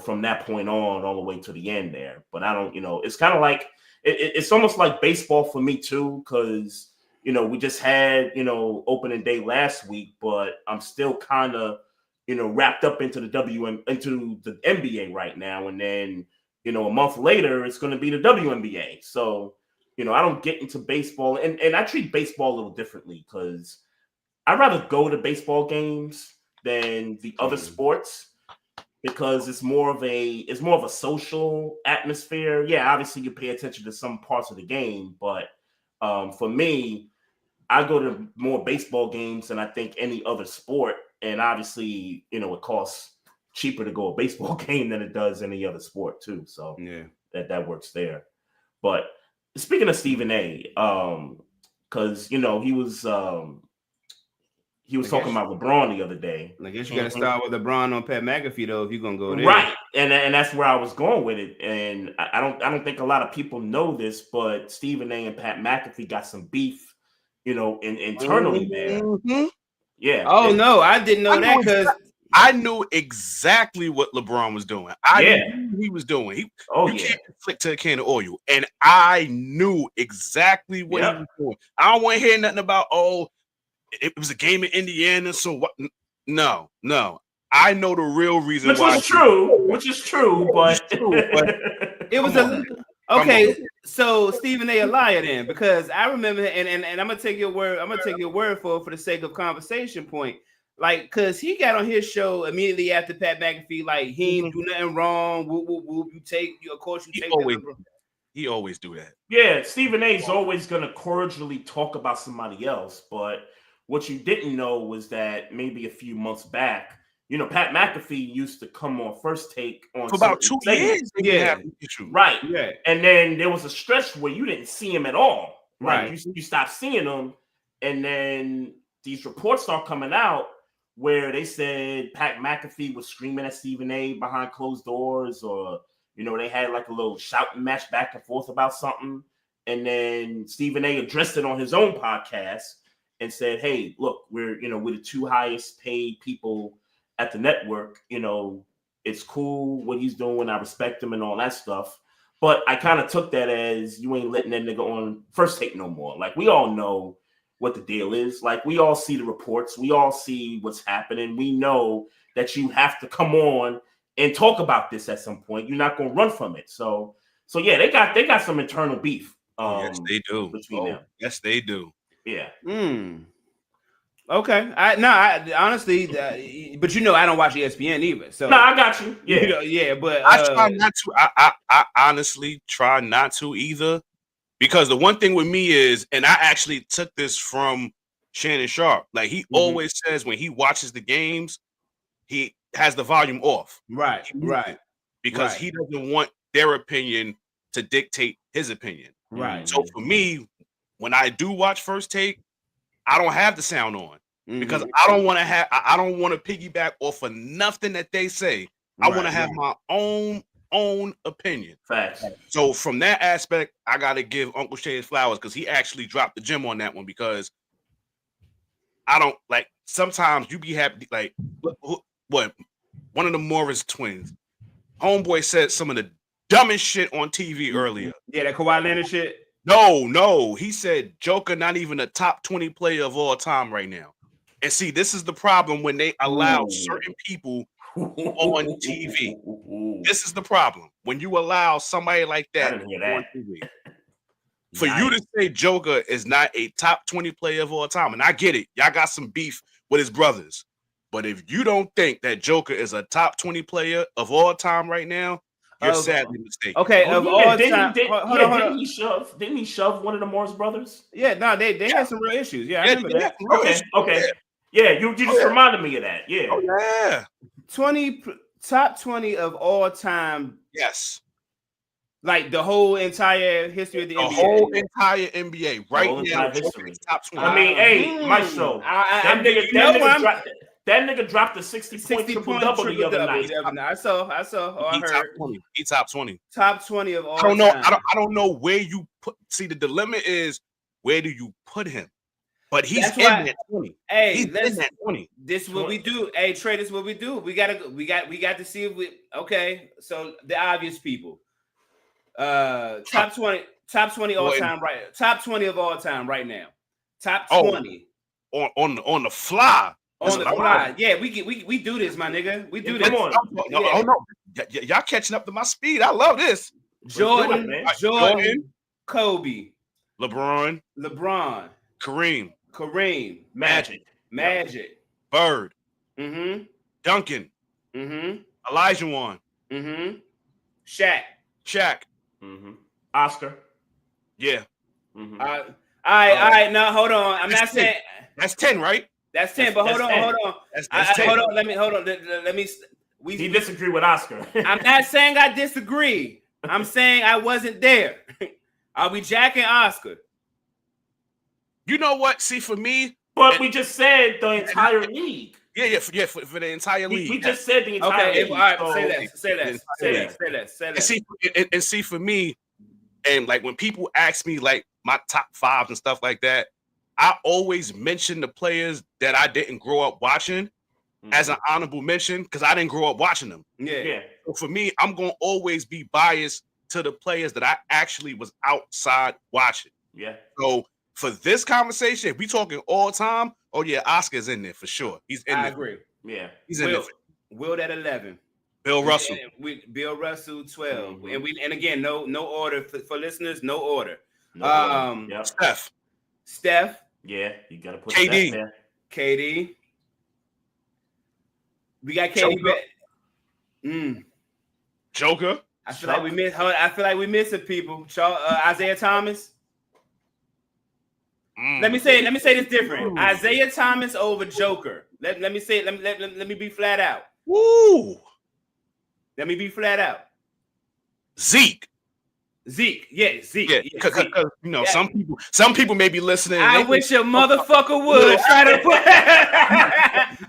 from that point on all the way to the end there. But I don't, it's kind of like, it's almost like baseball for me too, because, we just had, opening day last week, but I'm still kind of, wrapped up into the NBA right now. And then, a month later, it's going to be the WNBA. So, I don't get into baseball and I treat baseball a little differently because I'd rather go to baseball games than the other sports because it's more of a social atmosphere. Yeah, obviously you pay attention to some parts of the game, but for me, I go to more baseball games than I think any other sport. And obviously, it costs cheaper to go a baseball game than it does any other sport too. So that works there. But speaking of Stephen A, because he was talking about LeBron the other day. I guess you got to start with LeBron on Pat McAfee though if you're gonna go there, right? And that's where I was going with it. And I don't think a lot of people know this, but Stephen A and Pat McAfee got some beef, internally there. Yeah. Oh no, I didn't know that because I knew exactly what LeBron was doing. I knew he was doing. You can't flick to a can of oil, and I knew exactly what he was doing. I don't want to hear nothing about it was a game in Indiana. So what? No. I know the real reason. Which is true, but it was okay. So Stephen A. liar then, because I remember, and I'm gonna take your word. I'm gonna take your word for the sake of conversation point. Like, because he got on his show immediately after Pat McAfee, like he ain't do nothing wrong. Whoop whoop whoop. He always do that. Yeah, Stephen A. is always gonna cordially talk about somebody else, but what you didn't know was that maybe a few months back, Pat McAfee used to come on First Take on for about 2 years. Right. Yeah. And then there was a stretch where you didn't see him at all. Right. You stopped seeing him. And then these reports start coming out where they said Pat McAfee was screaming at Stephen A. behind closed doors, or, they had like a little shouting match back and forth about something. And then Stephen A. addressed it on his own podcast and said, hey, look, we're the two highest paid people at the network. It's cool what he's doing. I respect him and all that stuff. But I kind of took that as you ain't letting that nigga on First Take no more. Like, we all know what the deal is. Like, we all see the reports. We all see what's happening. We know that you have to come on and talk about this at some point. You're not going to run from it. So yeah, they got some internal beef. Yes, they do. Between them. Yes, they do. Yeah. Okay. I honestly, but I don't watch ESPN either. So no, I got you. Yeah, but I try not to. I honestly try not to either, because the one thing with me is, and I actually took this from Shannon Sharp. Like, he always says when he watches the games, he has the volume off. Right. Because he doesn't want their opinion to dictate his opinion. Right. So for me, when I do watch First Take, I don't have the sound on because I don't want to piggyback off of nothing that they say. I want to have my own opinion. Facts. So from that aspect, I got to give Uncle Shay his flowers, because he actually dropped the gem on that one, because I don't like, sometimes you be happy, like, what one of the Morris twins, homeboy, said some of the dumbest shit on TV earlier. Yeah, that Kawhi Leonard shit. No. He said Joker not even a top 20 player of all time right now. And see, this is the problem when they allow certain people on TV. This is the problem. When you allow somebody like that on TV. For you to say Joker is not a top 20 player of all time, and I get it. Y'all got some beef with his brothers. But if you don't think that Joker is a top 20 player of all time right now, you're sadly mistaken. Okay, of all time. Didn't he shove one of the Morris brothers? Yeah, no, they had some real issues. Yeah, I remember that. Okay. Yeah, you just reminded me of that. Yeah. Oh, yeah. Top 20 of all time. Yes. Like the whole entire history of the NBA. The whole entire NBA right now. History. Top 20. I mean, hey, Maestro. That nigga dropped a 60-point triple-double the other night. I saw. I heard. He top 20. Top 20 of all time. I don't know where you put. See, the dilemma is, where do you put him? But he's in that 20. Hey, he's in that 20. This is what we do. Hey, Trey, this is what we do. We got to see if we. Okay, so the obvious people. Top 20 all time, right? Top 20 of all time right now. Top 20 on the fly. On the fly. Yeah, we do this, my nigga. We do this. Come on. No. Y'all catching up to my speed. I love this. Jordan, Kobe, LeBron, Kareem, Magic, Bird, Duncan, Olajuwon, Shaq, Oscar. Yeah. All right. Now hold on. I'm not saying that's 10, right? That's 10. But hold on. That's 10. Hold on. Let me. He disagree with Oscar. I'm not saying I disagree. I'm saying I wasn't there. Are we jacking Oscar? You know what? See, for me, but we just said the entire league. Yeah, for the entire league. We just said the entire league. All right, say that. And see, for me, and like when people ask me like my top 5 and stuff like that, I always mention the players that I didn't grow up watching as an honorable mention, because I didn't grow up watching them. Yeah. So for me, I'm gonna always be biased to the players that I actually was outside watching. Yeah. So for this conversation, if we talking all time, oh yeah, Oscar's in there for sure. He's in there. I agree. Yeah. He's in there. Will at 11. Bill Russell. Bill Russell 12. And again, no order for listeners, no order. Steph. Yeah, you gotta put KD. Steph there. KD. We got KD. Joker. I feel like we missing people. Isaiah Thomas. Let me say this different. Isaiah Thomas over Joker. Let me be flat out. Woo. Let me be flat out. Zeke. Yeah, Zeke. Because some people may be listening. I wish a motherfucker would try to put.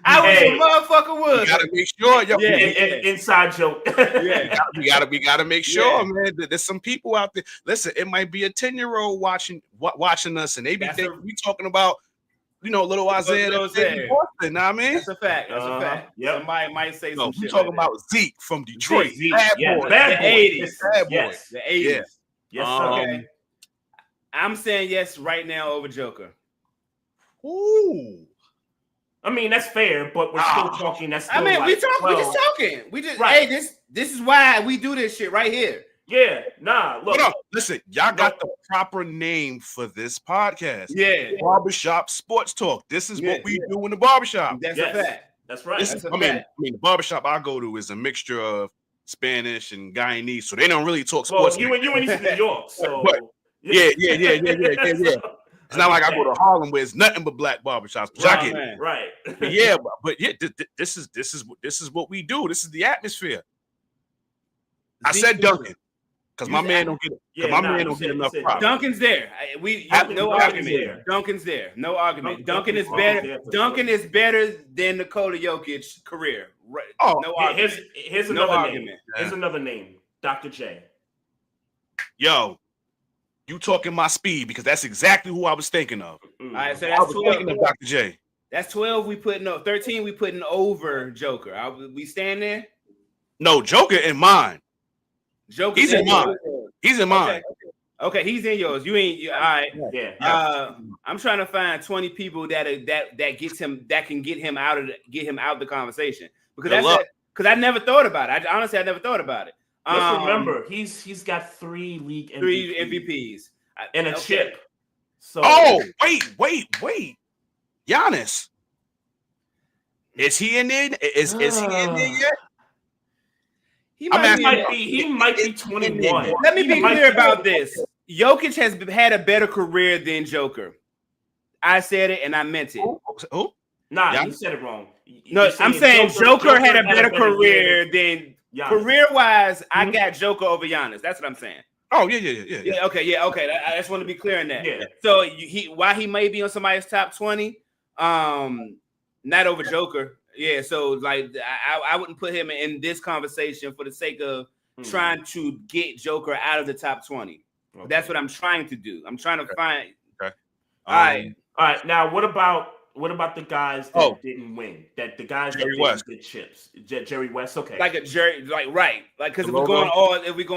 I wish a motherfucker would. You gotta make sure. Inside joke. Yeah, we gotta make sure, man. That there's some people out there. Listen, it might be a 10-year-old watching us, and they be thinking we talking about, little Isaiah. Know what I mean? That's a fact. Yep. Somebody might say some shit. We talking about Zeke from Detroit. Zeke. Bad boy. The 80s. Bad boy. Yes. The 80s. Yes, okay. I'm saying yes right now over Joker. Ooh. I mean, that's fair, but we're still talking. That's still we like just 12. talking. We just Right. hey, this is why we do this shit right here. Yeah, nah. Look, Hold on. Listen, y'all got the proper name for this podcast. Yeah. Barbershop Sports Talk. This is what we do in the barbershop. That's yes, a fact. that's right. That's a I mean, fact. the barbershop I go to is a mixture of Spanish and Guyanese, so they don't really talk Well, sports. you and New York, so Yeah. It's not like I go to Harlem where it's nothing but black barbershops. Right. Yeah, but yeah, this is what we do. This is the atmosphere. I said Duncan because my man don't get enough props. Duncan's there. No argument. Duncan's there. No argument. Duncan is better. Duncan is better than Nikola Jokic's career. Right. Oh, no argument. Here's another name. Here's another name. Dr. J. Yo, you talking my speed because that's exactly who I was thinking of. All right, so I that's was 12. thinking of Dr. J. That's 12. We putting 13. We putting over Joker. We stand there. No, Joker in mine. Joker. He's in mine. He's in mine. Okay, he's in yours. You ain't. All right. Yeah. I'm trying to find 20 people that gets him, that can get him out of the conversation, because I never thought about it. I never thought about it. Let's remember, he's got 3 league MVPs. 3 MVPs and a chip. So wait. Giannis. Is he in there? Is he in there yet? He might be 21. Let me be clear about this. Jokic has had a better career than Joker. I said it and I meant it. Who? Nah, you said it wrong. No, I'm saying Joker had a better career than Giannis. Career-wise, I got Joker over Giannis. That's what I'm saying. Oh, yeah. Okay. I just want to be clear on that. Yeah. So why he may be on somebody's top 20, not over Joker. Yeah, so like I wouldn't put him in this conversation for the sake of trying to get Joker out of the top 20. Okay. That's what I'm trying to do. I'm trying to find. Okay. All right. Now, what about the guys that didn't win? That the guys Jerry that didn't get chips? Jerry West. Okay. Like a Jerry, like right, like because if we're going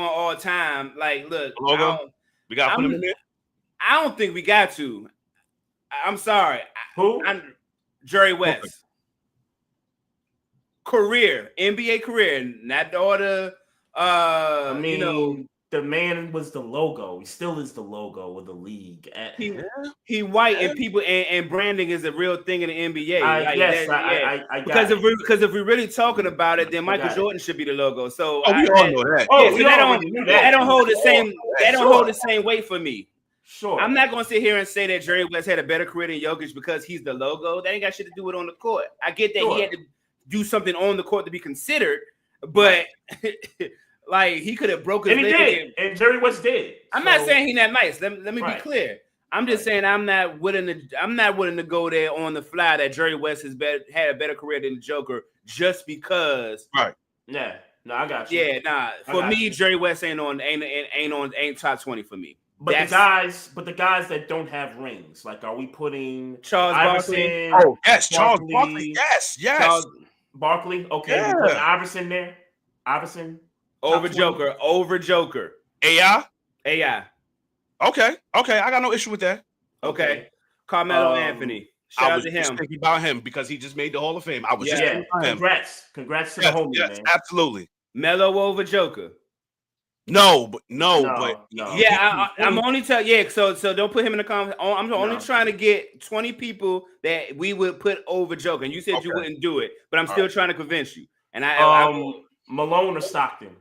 all time, like look, we got to put him in there. I don't think we got to. I'm sorry. Who? Jerry West. Okay. Career, NBA career, not the order. The man was the logo. He still is the logo of the league. He white and people and branding is a real thing in the NBA. I because if we're really talking about it, then Michael Jordan should be the logo. So we all know that. They don't hold the same. They don't hold the same weight for me. Sure. I'm not gonna sit here and say that Jerry West had a better career than Jokic because he's the logo. That ain't got shit to do with on the court. I get that he had to do something on the court to be considered, but like he could have broken. And he did, and Jerry West did. I'm not saying he's not nice. Let me be clear. I'm just saying I'm not willing to go there on the fly that Jerry West has had a better career than the Joker just because. Right. Yeah. No, I got you. Yeah. Nah. For me, Jerry West ain't top 20 for me. But the guys that don't have rings, like, are we putting Charles Barkley? Oh yes, Charles Barkley. Yes. Charles Barkley. Okay, we put Iverson there. Iverson over Joker. Over Joker. AI. Okay. I got no issue with that. Okay. Carmelo Anthony. Shout out to him. I was just thinking about him because he just made the Hall of Fame. I was just thinking about him. Congrats to the homie, man. Absolutely. Melo over Joker. No. Yeah, I'm only telling. Yeah, so don't put him in the comment. I'm only trying to get 20 people that we would put over Joker, and you said you wouldn't do it, but I'm still trying to convince you. And Malone or Stockton?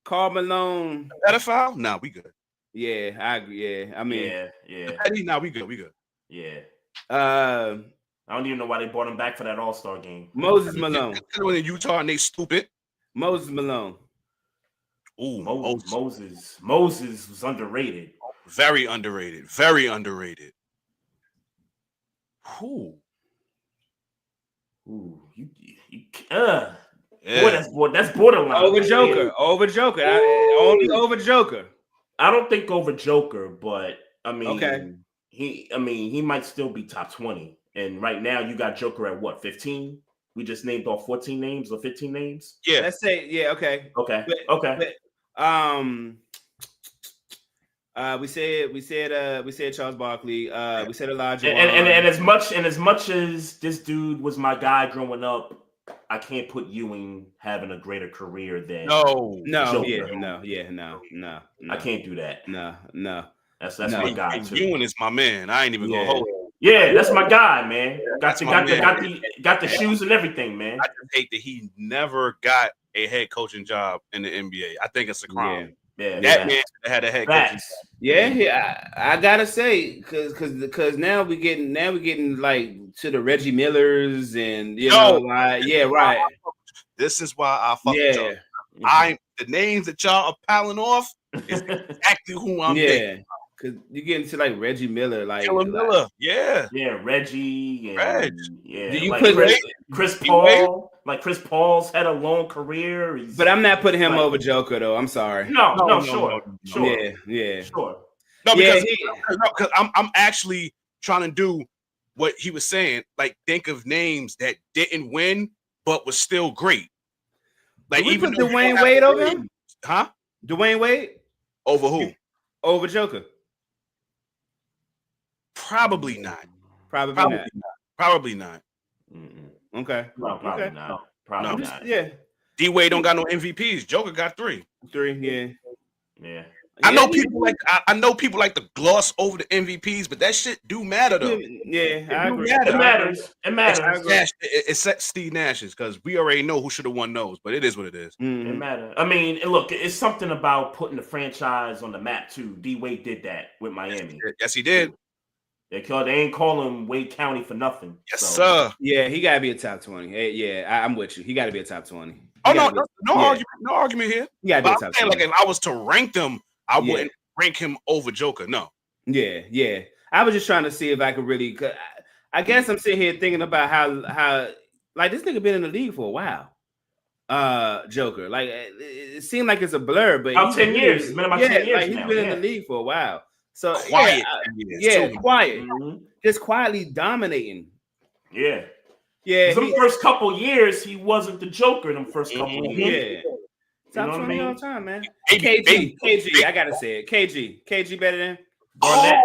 Karl Malone. Pedophile? Nah, we good. Yeah, I agree. Yeah, I mean, yeah. Nah, we good. Yeah. I don't even know why they brought him back for that All-Star game. Moses Malone. In Utah and they stupid. Moses Malone. Ooh, Moses was underrated. Very underrated. Ooh, that's borderline. Over Joker. Only over Joker. I don't think over Joker, but I mean, he might still be top 20. And right now, you got Joker at what, 15? We just named off 14 names or 15 names. Yeah, let's say okay. Okay. But, We said Charles Barkley. We said Elijah. And as much as this dude was my guy growing up, I can't put Ewing having a greater career than no. I can't do that. No. That's my guy too. Ewing is my man. I ain't even gonna hold it. Yeah, that's my guy, man. Got the shoes and everything, man. I just hate that he never got a head coaching job in the NBA. I think it's a crime. Yeah, that man had a head coaching job. Yeah, I gotta say, because now we getting like to the Reggie Millers and right. This is why I fuck with y'all. The names that y'all are piling off is exactly who I'm thinking. Because you get into like Reggie Miller, Miller, Reggie, and Reg. Do you like put Chris Paul? Like Chris Paul's had a long career, but I'm not putting him over Joker though. I'm sorry. No, sure. Yeah. Sure. No, because I'm actually trying to do what he was saying. Like, think of names that didn't win but was still great. Like, even Dwayne Wade over him, huh? Dwayne Wade over who? Over Joker. Probably not. Probably not. Mm-mm. Okay. No, probably not. Probably not. Yeah. D-Wade don't got no MVPs. Joker got 3. Yeah. I know people like to gloss over the MVPs, but that shit do matter though. Yeah, I agree. It matters. Except Steve Nash's, because we already know who should have won those, but it is what it is. It matters. I mean, look, it's something about putting the franchise on the map too. D-Wade did that with Miami. Yes, he did. They ain't call him Wade County for nothing. Yes, sir. Yeah, he gotta be a top 20. Hey, I'm with you. He gotta be a top 20. No argument here. Yeah, but I'm saying, like, if I was to rank them, I wouldn't rank him over Joker. No. Yeah. I was just trying to see if I could really. I guess I'm sitting here thinking about how like this nigga been in the league for a while. Joker, like it seemed like it's a blur, but about 10 years. It's been about 10 years. Like, he's been in the league for a while. So quiet, quiet, just quietly dominating. Yeah. The first couple years, he wasn't the Joker. Them first couple years. Yeah. Top 20 all time, man. KG. I gotta say it. KG better than Garnett.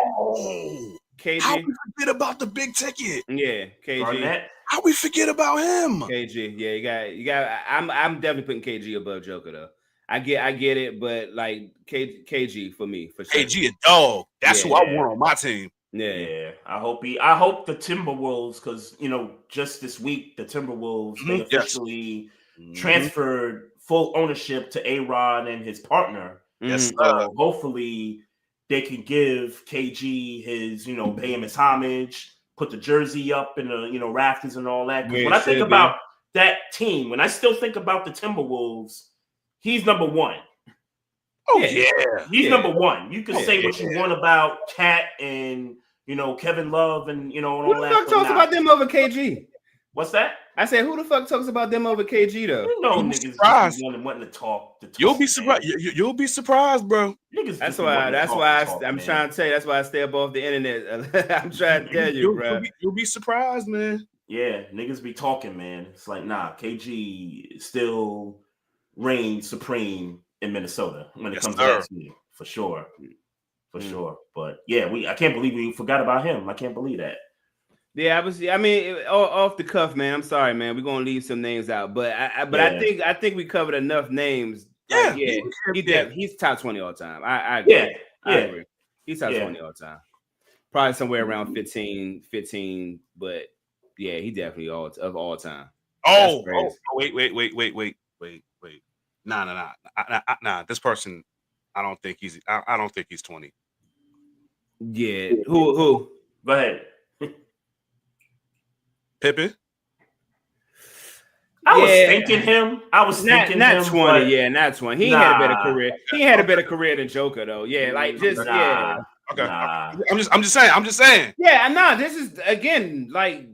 KG. How we forget about the big ticket? Yeah, KG. Garnett. How we forget about him? KG. Yeah, you got. I'm definitely putting KG above Joker though. I get it, but like KG for me, for sure. KG a dog. That's who I want on my team. Yeah. I hope the Timberwolves, because just this week the Timberwolves they officially transferred full ownership to A-Rod and his partner. Yes, so hopefully they can give KG his, pay him his homage, put the jersey up in the rafters and all that. When I think about that team, when I still think about the Timberwolves, he's number one. Oh yeah, he's number one. You can say what you want about Cat and Kevin Love and all that. Who the fuck talks about them over KG? What's that? I said, who the fuck talks about them over KG though? Niggas just wanting to talk. You'll be surprised. You'll be surprised, bro. Niggas. That's why I'm trying to tell you. That's why I stay above the internet. I'm trying to tell you, bro. You'll be surprised, man. Yeah, niggas be talking, man. It's like, nah, KG still reigns supreme in Minnesota when it comes to that team, for sure. For sure. But yeah, I can't believe we forgot about him. I can't believe that. Yeah, off the cuff, man. I'm sorry, man. We're gonna leave some names out, but I think we covered enough names. Yeah, he's top 20 all time. I agree. I agree. He's top 20 all time. Probably somewhere around 15, but yeah, he definitely of all time. Wait. Nah. This person, I don't think he's 20. Yeah. Who? Go ahead. Pippen. I was thinking him. Not 20. Yeah, not 20. He had a better career. He had a better career than Joker, though. Yeah, like just Okay. Nah. I'm just saying. Yeah, nah. This is again like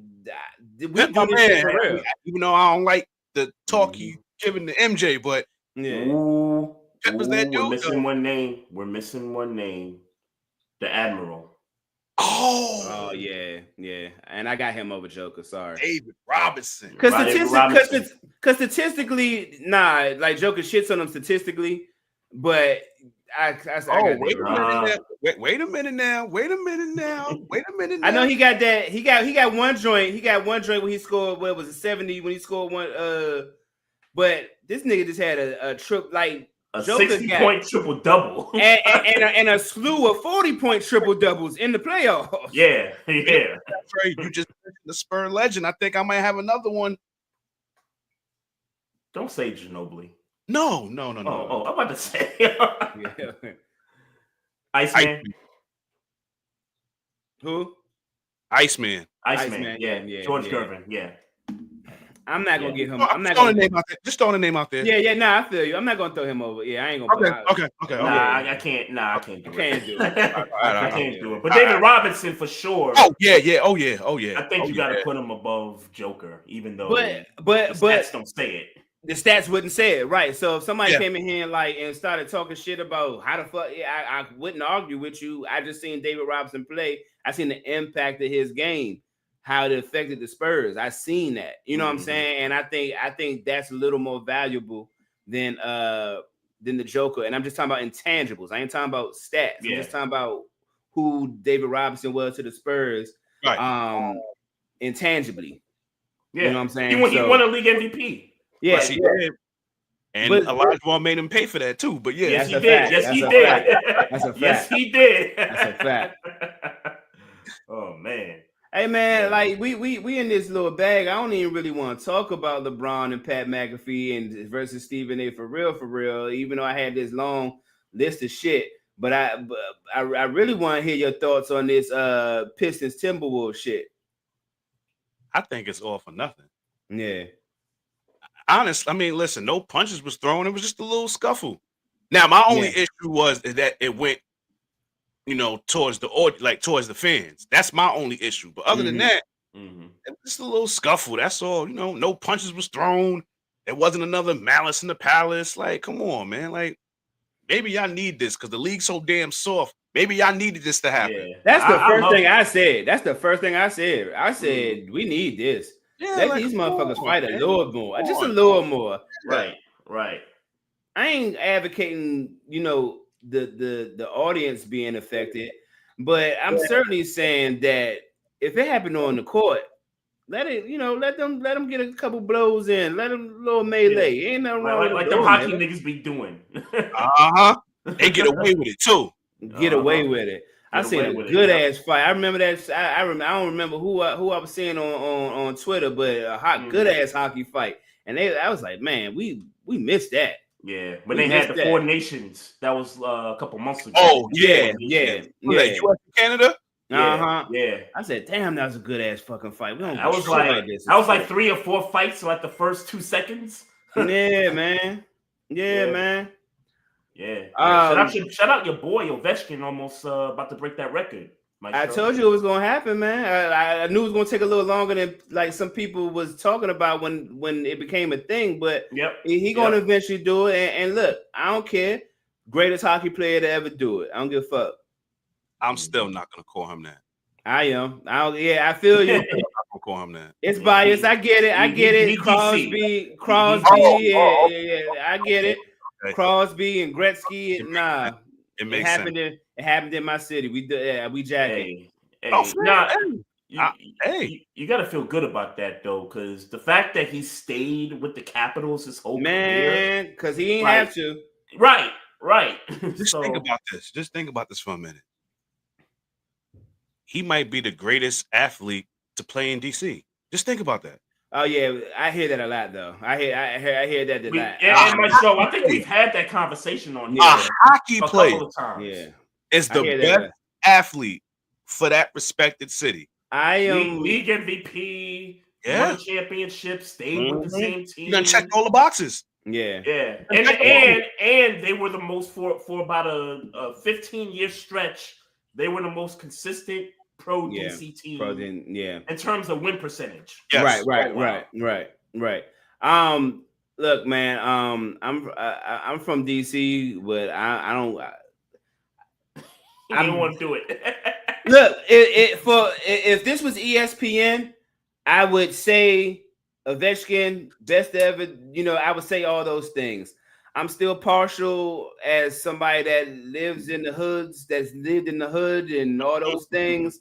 we do this shit for real. Even though I don't like the talk you giving to MJ, but Pippen's that dude. We're missing one name. The Admiral. Oh yeah, and I got him over Joker. Sorry, David Robinson. Because statistically, like Joker shits on him statistically, but Wait a minute now. I know he got that. He got one joint. He got one joint when he scored. What was it, 70? When he scored one. But this nigga just had a trip like a Joker 60-point triple double and a slew of 40-point triple doubles in the playoffs. Yeah. Trey, you just mentioned the Spur legend. I think I might have another one. Don't say Ginobili. No. Oh, I'm about to say. Iceman. Who? Iceman. Yeah. George Gervin. Yeah. I'm not gonna get him. I'm not gonna name out there. Just throwing a name out there. Yeah. Nah, I feel you. I'm not gonna throw him over. Yeah, I ain't gonna. Okay. I can't. Nah, I can't do it. I can't do it. But All David Robinson for sure. Oh yeah. I think you got to put him above Joker, even though. But stats don't say it. The stats wouldn't say it, right? So if somebody came in here and started talking shit about how the fuck, I wouldn't argue with you. I just seen David Robinson play. I seen the impact of his game, how it affected the Spurs. I seen that, you know what I'm saying? And I think that's a little more valuable than the Joker. And I'm just talking about intangibles. I ain't talking about stats. I'm just talking about who David Robinson was to the Spurs, intangibly. Yeah, you know what I'm saying? He won a league MVP. Yeah, he did. And Elijah made him pay for that too. But yes, he did. Yes, he did. That's a fact. Yes, he did. That's a fact. Oh man. Hey man, like we in this little bag. I don't even really want to talk about LeBron and Pat McAfee and versus Stephen A. for real. Even though I had this long list of shit, but I really want to hear your thoughts on this Pistons Timberwolves shit. I think it's all for nothing. Yeah. Honest, I mean, listen, no punches was thrown. It was just a little scuffle. Now, my only issue was that it went, towards towards the fans. That's my only issue. But other than that, it was just a little scuffle. That's all. No punches was thrown. There wasn't another Malice in the Palace. Like, come on, man. Like, maybe y'all need this because the league's so damn soft. Maybe y'all needed this to happen. Yeah. That's the first thing I said. That's the first thing I said. I said we need this. Yeah, let these motherfuckers fight a little more. Just a little more. Right. I ain't advocating, the audience being affected, but I'm certainly saying that if it happened on the court, let them get a couple blows in, let them little melee. Ain't nothing wrong with like them hockey niggas be doing. They get away with it too. Get away with it. I seen a good ass fight. I remember that. I don't remember who I was seeing on Twitter, but a good ass hockey fight. And I was like, man, we missed that. Yeah, when they had the Four Nations, that was a couple months ago. Oh yeah. US and Canada. Yeah. I said, damn, that was a good ass fucking fight. I was like 3 or 4 fights like the first 2 seconds. Yeah, man. Man. Yeah. Shout out your boy Ovechkin, almost about to break that record. I told you it was gonna happen, man. I knew it was gonna take a little longer than like some people was talking about when it became a thing, but he gonna eventually do it. And look, I don't care. Greatest hockey player to ever do it. I don't give a fuck. I'm still not gonna call him that. I am. I feel you. I'm not gonna call him that. It's biased. I get it. Crosby. I get it. Okay. Crosby and Gretzky. It makes sense. It happened in my city. We jacking. You got to feel good about that though, because the fact that he stayed with the Capitals his whole career, because he ain't have to. Right. Just think about this. Just think about this for a minute. He might be the greatest athlete to play in DC. Just think about that. Oh yeah, I hear that a lot though. I hear that a lot. Yeah, in my show, I think we've had that conversation on here. A hockey player is the best that. Athlete for that respected city. I am league MVP, won a championship, stayed with the same team. You done checked all the boxes. Yeah. And they were the most for about a 15-year stretch. They were the most consistent pro DC team. In terms of win percentage. Yes. Right. Look, man. I'm from DC, but I don't. I don't want to do it. Look, if this was ESPN, I would say Ovechkin, best ever. I would say all those things. I'm still partial as somebody that lives in the hoods, that's lived in the hood and all those things.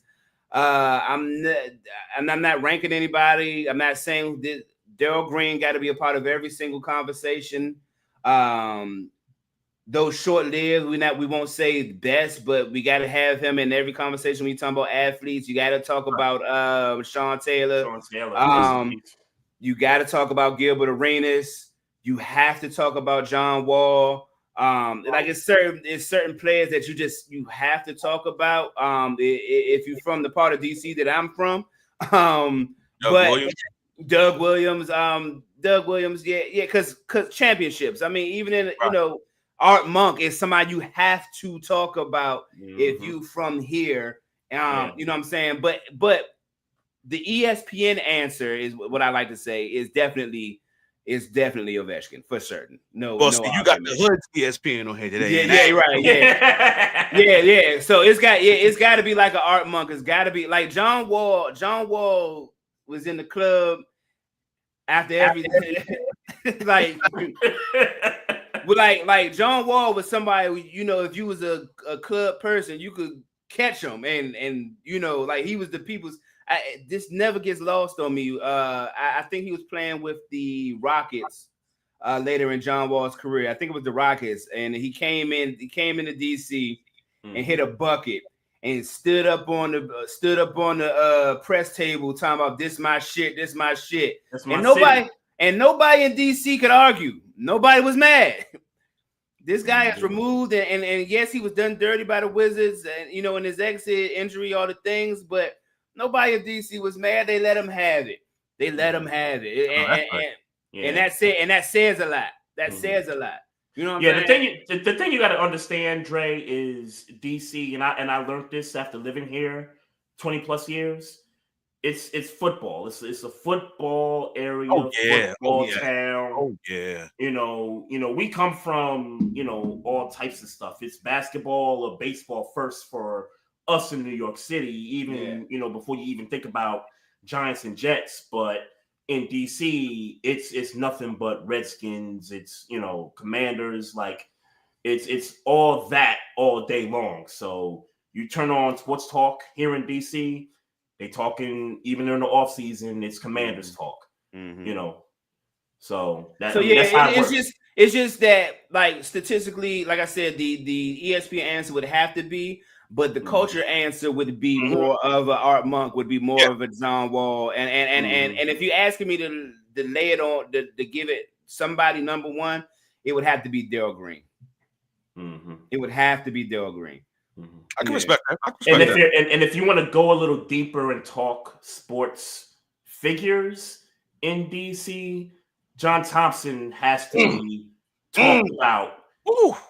I'm not ranking anybody. I'm not saying that Daryl Green got to be a part of every single conversation. Those short-lived, we won't say best, but we got to have him in every conversation. When you talk about athletes, you got to talk about Sean Taylor. You got to talk about Gilbert Arenas. You have to talk about John Wall. Like it's certain players that you have to talk about. If you're from the part of DC that I'm from, Doug Williams, yeah, because championships. I mean, even in Art Monk is somebody you have to talk about if you from here. You know what I'm saying? But the ESPN answer is what I like to say is definitely Ovechkin for certain. No, so you got the hood ESPN on here today. Yeah, right. Yeah. So it's got to be like an Art Monk. It's got to be like John Wall. John Wall was in the club after everything. like John Wall was somebody, if you was a club person, you could catch him and like he was the people's. This never gets lost on me. I think he was playing with the Rockets later in John Wall's career. I think it was the Rockets, and he came into DC and hit a bucket and stood up on the press table talking about this my shit. And nobody in DC could argue. Nobody was mad. This guy is removed, and yes, he was done dirty by the Wizards, and in his exit, injury, all the things, but nobody in DC was mad. They let him have it. And that says a lot. That says a lot. You know what I'm saying? The thing you got to understand, Dre, is DC, and I learned this after living here 20 plus years. It's football. It's a football area, football town. Oh yeah. We come from all types of stuff. It's basketball or baseball first for us in New York City, even before you even think about Giants and Jets. But in DC, it's nothing but Redskins. It's Commanders. Like it's all that all day long. So you turn on sports talk here in DC. They talking even during the off season. It's Commanders talk. So that's how it works. It's just that, like, statistically, like I said, the ESPN answer would have to be, but the culture answer would be more of an Art Monk, would be more of a John Wall, and if you're asking me to lay it on to give it somebody number one, it would have to be Daryl Green. It would have to be Daryl Green. I can respect that. And if you want to go a little deeper and talk sports figures in DC, John Thompson has to be talked about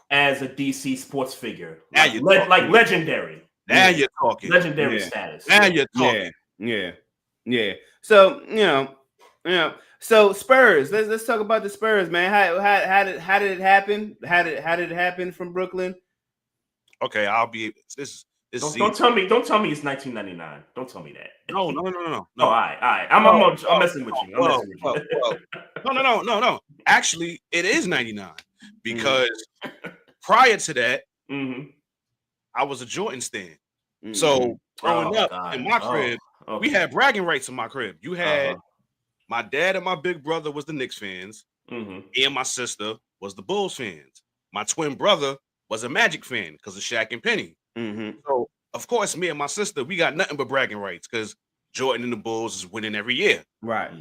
as a DC sports figure, like legendary. Now you're talking. Legendary status. Now you're talking. Yeah. So so Spurs. Let's talk about the Spurs, man. How did it happen? How did it happen from Brooklyn? Okay, I'll be this. Don't tell me it's 1999. Don't tell me that. No. Oh, all right. I'm messing with you. No. Actually, it is 99 because prior to that, I was a Jordan stan. So growing up in my crib, we had bragging rights in my crib. You had my dad and my big brother was the Knicks fans, and my sister was the Bulls fans. My twin brother was a Magic fan because of Shaq and Penny. So, of course, me and my sister, we got nothing but bragging rights because Jordan and the Bulls is winning every year. Right.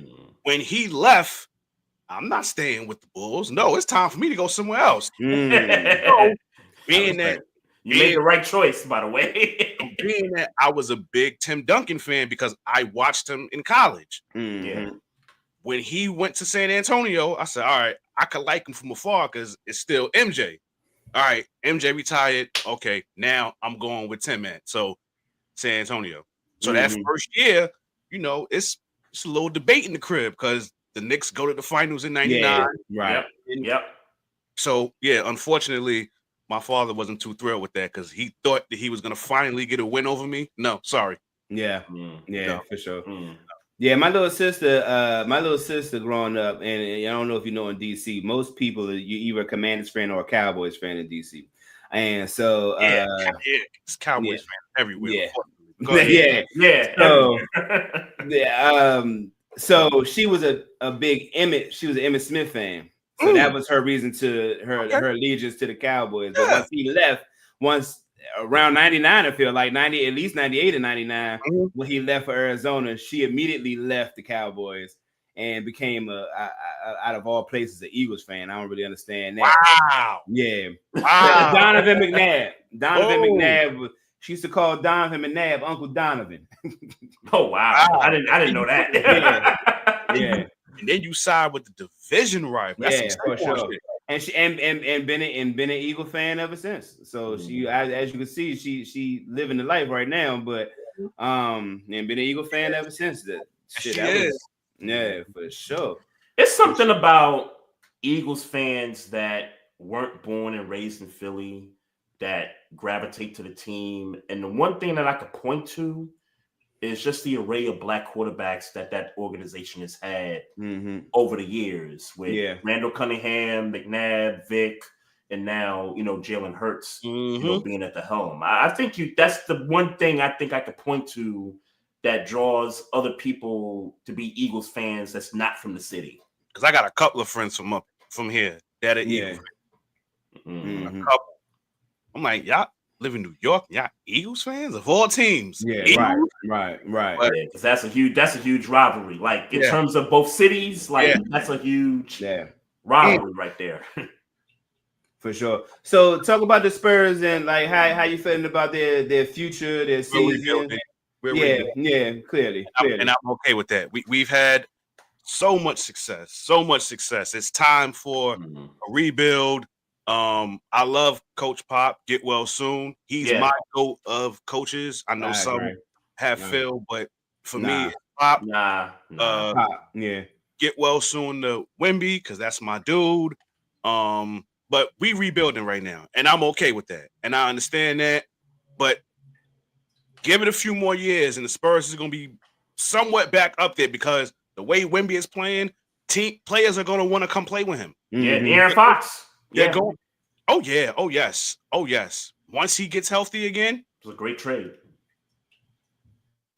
When he left, I'm not staying with the Bulls. No, it's time for me to go somewhere else. So, being that you made the right choice, by the way. Being that I was a big Tim Duncan fan because I watched him in college. When he went to San Antonio, I said, all right, I could like him from afar because it's still MJ. All right, MJ retired. Okay, now I'm going with Tim at San Antonio. So that first year, it's a little debate in the crib because the Knicks go to the finals in 99. Right. Yep. So unfortunately, my father wasn't too thrilled with that because he thought that he was gonna finally get a win over me. No, sorry. Yeah, for sure. Yeah, my little sister growing up, and I don't know if you know in DC, most people you either a Commanders fan or a Cowboys fan in DC, and so it's Cowboys fans everywhere. Yeah. Go ahead. Yeah. So, so she was a big Emmett. She was an Emmett Smith fan, so that was her reason to her allegiance to the Cowboys. But once he left, around 99, I feel like at least 98 and 99, when he left for Arizona, she immediately left the Cowboys and became out of all places an Eagles fan. I don't really understand that. Wow. Yeah. Wow. Donovan McNabb. She used to call Donovan McNabb Uncle Donovan. Oh wow. I didn't know that. Yeah. And then you side with the division rival. That's for sure. And she and been an Eagle fan ever since. So she, as you can see, she living the life right now. But and been an Eagle fan ever since. For sure. It's something about Eagles fans that weren't born and raised in Philly that gravitate to the team. And the one thing that I could point to is just the array of black quarterbacks that organization has had over the years with Randall Cunningham, McNabb, Vic, and now, Jalen Hurts, being at the helm. I think that's the one thing I think I could point to that draws other people to be Eagles fans that's not from the city. Because I got a couple of friends from here that are Eagles fans. A couple. I'm like, y'all live in New York, y'all Eagles fans of all teams. Yeah, Eagles? right. Because that's a huge rivalry. Like in terms of both cities, that's a huge rivalry right there. For sure. So talk about the Spurs and like how you feeling about their future, their season. Clearly. And I'm okay with that. We've had so much success. It's time for a rebuild. I love Coach Pop. Get well soon. He's my goat of coaches. I know some have Phil, but for me, it's Pop. Pop. Get well soon to Wemby because that's my dude. But we rebuilding right now, and I'm okay with that, and I understand that. But give it a few more years, and the Spurs is going to be somewhat back up there because the way Wemby is playing, team players are going to want to come play with him. Yeah, Aaron Fox. They're going. Oh yeah. Oh yes. Once he gets healthy again, it was a great trade.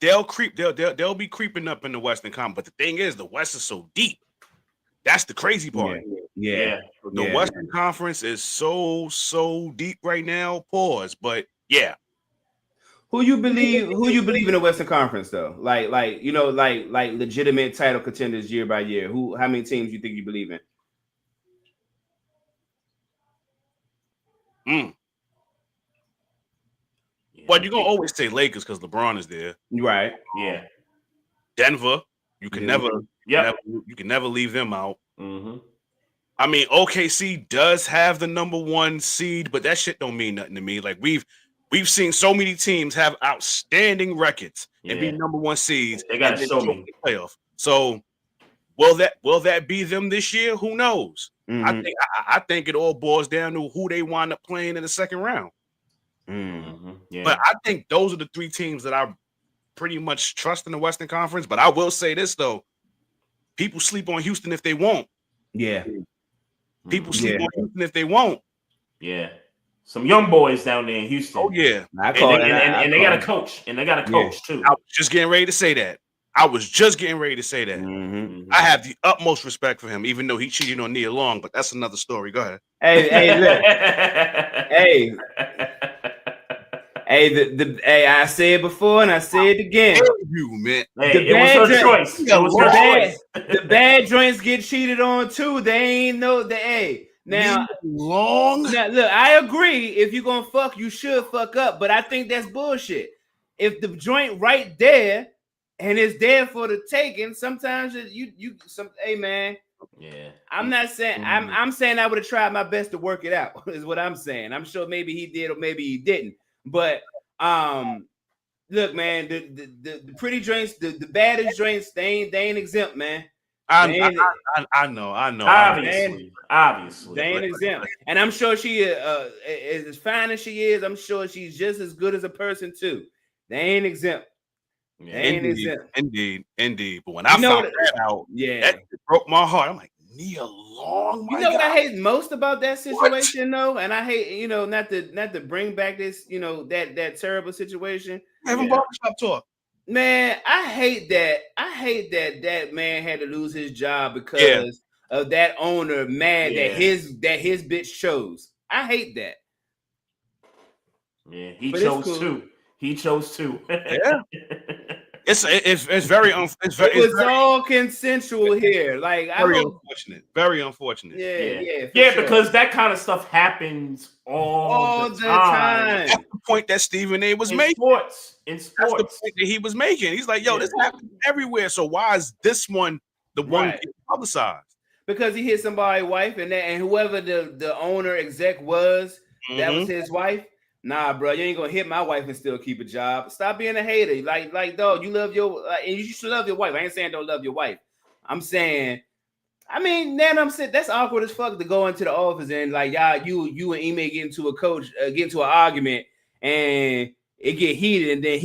They'll creep. They'll be creeping up in the Western Conference. But the thing is, the West is so deep. That's the crazy part. Yeah. The Western Conference is so deep right now. Pause. But yeah. Who you believe in the Western Conference though? Like legitimate title contenders year by year. How many teams you think you believe in? Well, you're gonna always say Lakers because LeBron is there, right? Yeah. Denver, you can never leave them out. I mean, OKC does have the number one seed, but that shit don't mean nothing to me. Like we've seen so many teams have outstanding records and be number one seeds. They got to show me playoff. So will that be them this year? Who knows? I think it all boils down to who they wind up playing in the second round. But I think those are the three teams that I pretty much trust in the Western Conference. But I will say this though: people sleep on Houston if they won't. Yeah. People sleep on Houston if they won't. Yeah. Some young boys down there in Houston. Oh yeah. And they got a coach. And they got a coach too. I was just getting ready to say that. I have the utmost respect for him, even though he cheated on Nia Long, but that's another story. Go ahead. Hey, look. I said it before and I say it again. You man. It was her choice. The bad joints get cheated on too. They ain't know the Now, look, I agree. If you're gonna fuck, you should fuck up. But I think that's bullshit. If the joint right there and it's there for the taking, sometimes hey man. Yeah. I'm not saying I'm saying I would have tried my best to work it out, is what I'm saying. I'm sure maybe he did or maybe he didn't. But look, man, the pretty joints, the baddest joints, they ain't exempt, man. I know. Obviously, they ain't exempt, and I'm sure she as fine as she is. I'm sure she's just as good as a person too. They ain't exempt. Indeed. But when I found that out, that broke my heart. I'm like, Nia Long. You know what I hate most about that situation, though, and I hate, not to bring back this, that terrible situation. Having barbershop talk. Man, I hate that man had to lose his job because of that owner mad that his bitch chose. I hate that. Yeah, he chose too. He chose too. Yeah. It's very it's all consensual here. Like very unfortunate. Yeah, sure. Because that kind of stuff happens all the time. That's the point that Stephen A was making. In sports. That's the point that he was making. He's like, yo, this happens everywhere. So why is this one the one getting publicized? Because he hit somebody's wife, and whoever the owner exec was, that was his wife. Nah, bro, you ain't gonna hit my wife and still keep a job. Stop being a hater. Like, dog, you love and you should love your wife. I ain't saying don't love your wife. I'm saying, that's awkward as fuck to go into the office and like, you and Ime get into an argument and it get heated, and then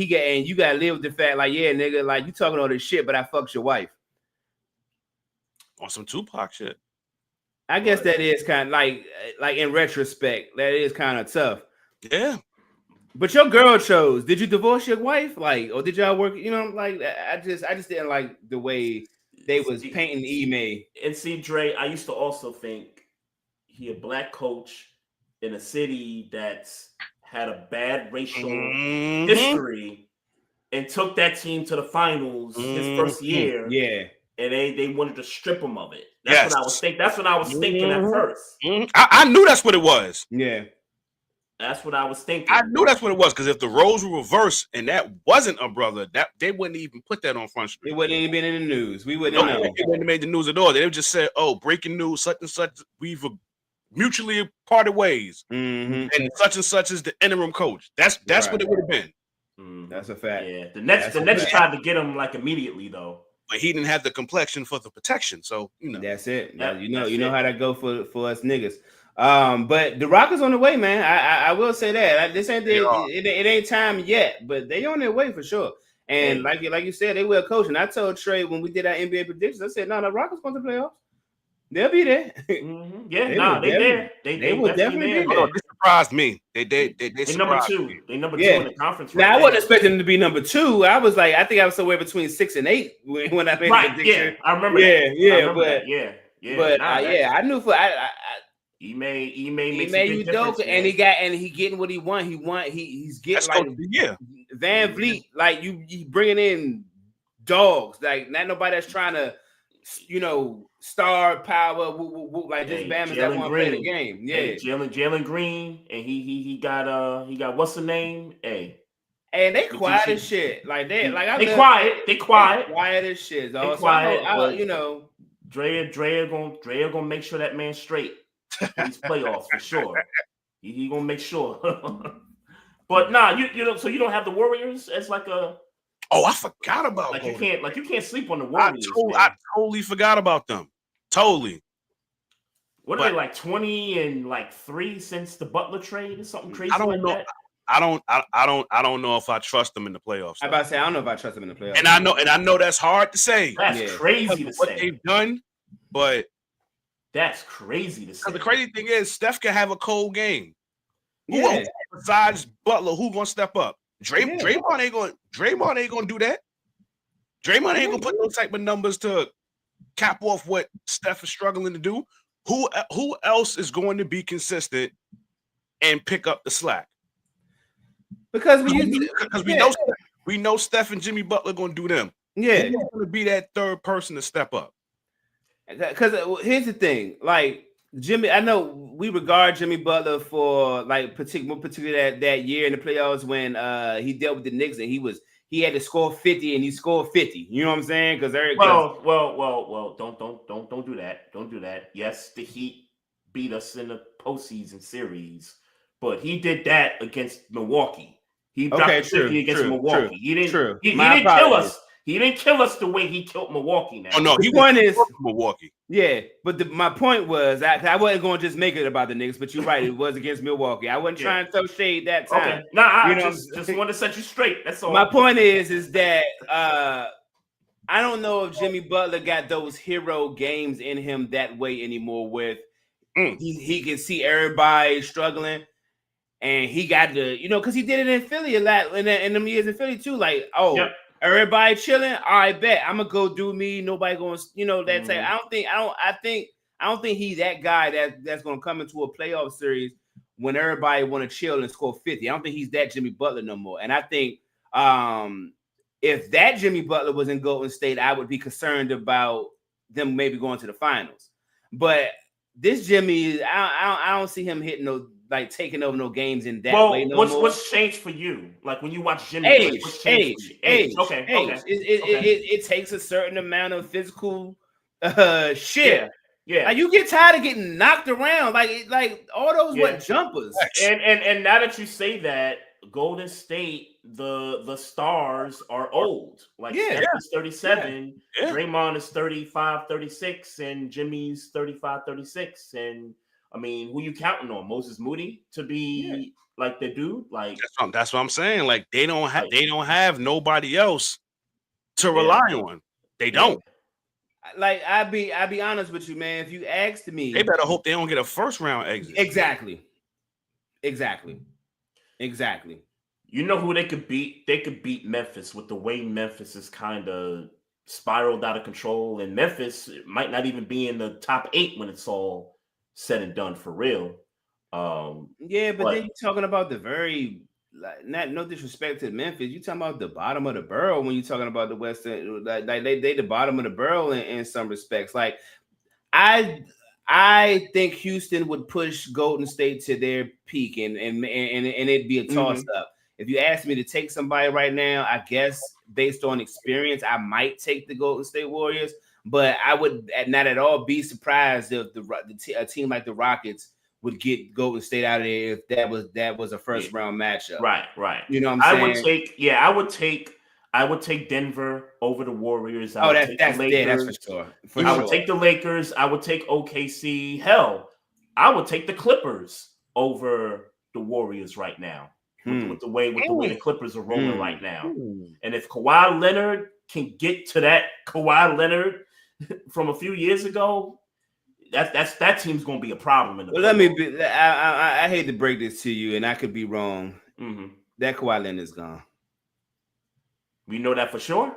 you gotta live with the fact, like, yeah, nigga, like you talking all this shit, but I fucked your wife. On some Tupac shit. I guess that is kind of like in retrospect, that is kind of tough. Yeah, but your girl chose. Did you divorce your wife? Or did y'all work? I just didn't like the way they was painting Ime. And see, Dre, I used to also think he a black coach in a city that's had a bad racial history and took that team to the finals his first year. Yeah, and they wanted to strip him of it. That's what I was thinking. That's what I was thinking at first. I knew that's what it was. Yeah. That's what I was thinking. I knew that's what it was, because if the roles were reversed and that wasn't a brother, that they wouldn't even put that on Front Street. It wouldn't even been in the news. We wouldn't know. It wouldn't have made the news at all. They would just say, "Oh, breaking news, such and such, we've mutually parted ways, and such is the interim coach." That's what it would have been. That's a fact. Yeah, the Nets tried to get him like immediately though, but he didn't have the complexion for the protection. So that's it. You know how that go for us niggas. But the Rockets on the way, man. I will say that this ain't it ain't time yet, but they on their way for sure. And like you said, they will coach. And I told Trey when we did our NBA predictions, I said, no, the Rockets going to the playoffs. They'll be there. Yeah, they there. They will definitely be there. Oh, they surprised me. They number two. Me. They number two in the conference. Now I wasn't expecting them to be number two. I was like, I think I was somewhere between 6 and 8 when I made the prediction. Yeah, I remember. I knew for He made Udoka, and he getting what he want. He's getting Van Vliet, like you bringing in dogs, like not nobody that's trying to, star power, like just Bama's that want to play the game. Yeah, Jalen Green, and he got what's the name? And they quiet as shit. Like they quiet as shit. They quiet. Dre gonna make sure that man's straight. These playoffs for sure. He gonna make sure. But so you don't have the Warriors as like a. Oh, I forgot about you can't sleep on the Warriors. I totally forgot about them. Totally. What are they like 20-3 since the Butler trade or something crazy? I don't know. That? I don't know if I trust them in the playoffs. I about to say I don't know if I trust them in the playoffs. And I know that's hard to say. That's crazy to say. What they've done, but. That's crazy to say. The crazy thing is, Steph can have a cold game. Who besides Butler, who gonna step up? Draymond ain't gonna do that. Draymond ain't gonna put those type of numbers to cap off what Steph is struggling to do. Who else is going to be consistent and pick up the slack? Because we know Steph and Jimmy Butler gonna do them. Yeah, who's gonna be that third person to step up? Because here's the thing, like Jimmy, I know we regard Jimmy Butler for like particularly that year in the playoffs when he dealt with the Knicks and he had to score 50 and he scored 50. You know what I'm saying? Because well, don't do that. Don't do that. Yes, the Heat beat us in the postseason series, but he did that against Milwaukee. He dropped 50 against Milwaukee. He didn't kill us. He didn't kill us the way he killed Milwaukee. Now, Oh no, The point is Milwaukee. Yeah, but my point was I wasn't going to just make it about the Knicks, but you're right. It was against Milwaukee. I wasn't trying to throw shade that time. Okay, nah, You I know just want to set you straight. That's all. My point is that I don't know if Jimmy Butler got those hero games in him that way anymore. With he can see everybody struggling, and he got to because he did it in Philly a lot in them years in Philly too. Like everybody chilling. All right, bet I'm gonna go do me. Nobody going that type. I don't think he's that guy that's gonna come into a playoff series when everybody want to chill and score 50. I don't think he's that Jimmy Butler no more. And I think if that Jimmy Butler was in Golden State, I would be concerned about them maybe going to the finals. But this Jimmy, I don't see him hitting taking over no games in that way. What's changed for you? Like when you watch Jimmy, age. Okay. It takes a certain amount of physical shit. Yeah. Like you get tired of getting knocked around, like all those jumpers. And now that you say that, Golden State, the stars are old. Like Steph is 37, Draymond is 35, 36, and Jimmy's 35, 36. And I mean, who you counting on? Moses Moody to be like the dude? Like that's what I'm saying. Like they don't have nobody else to rely on. They don't. Like I'll be honest with you, man. If you asked me, they better hope they don't get a first round exit. Exactly. You know who they could beat? They could beat Memphis with the way Memphis is kind of spiraled out of control, and Memphis might not even be in the top 8 when it's all said and done for real. But then you're talking about the very no disrespect to Memphis. You're talking about the bottom of the barrel when you're talking about the West End. Like they the bottom of the barrel in some respects. Like I think Houston would push Golden State to their peak and it'd be a toss up. If you ask me to take somebody right now, I guess based on experience, I might take the Golden State Warriors, but I would not at all be surprised if a team like the Rockets would get Golden State out of there if that was a first round matchup. Right. You know what I'm saying? I would take Denver over the Warriors. That's for sure. I would take the Lakers. I would take OKC. Hell, I would take the Clippers over the Warriors right now. With the way the Clippers are rolling right now. And if Kawhi Leonard can get to that Kawhi Leonard from a few years ago, that team's going to be a problem in the playoffs. I hate to break this to you, and I could be wrong. That Kawhi Leonard is gone. We know that for sure?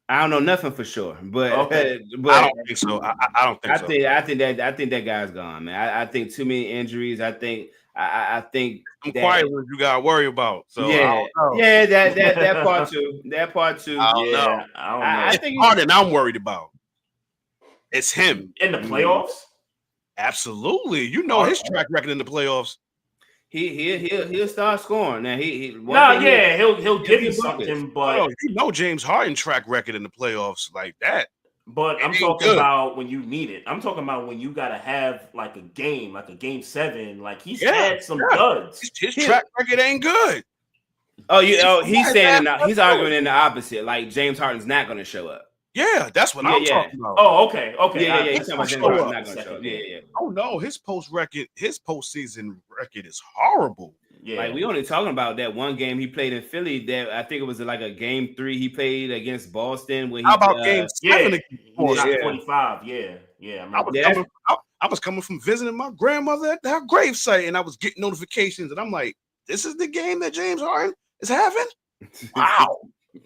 I don't know nothing for sure, but I don't think so. I don't think so. I think that guy's gone, man. I think too many injuries. I think some quiet ones you gotta worry about. So that part too. That part too. I don't know. I think it's Harden I'm worried about. It's him in the playoffs. Absolutely, his track record in the playoffs. He'll start scoring now. He'll give you something, but James Harden track record in the playoffs like that. But I'm talking about when you need it. I'm talking about when you gotta have like a game 7. Like he's had some duds. His track record ain't good. He's saying he's arguing in the opposite. Like James Harden's not going to show up. Yeah, that's what I'm talking about. Oh, okay. Yeah. He's talking about James Harden's not going to show up. Yeah. Oh no, his postseason record is horrible. Yeah, like we only talking about that one game he played in Philly. That I think it was like a game 3 he played against Boston. How about game 7? 25. Yeah. I was coming from visiting my grandmother at her gravesite, and I was getting notifications, and I'm like, "This is the game that James Harden is having." Wow!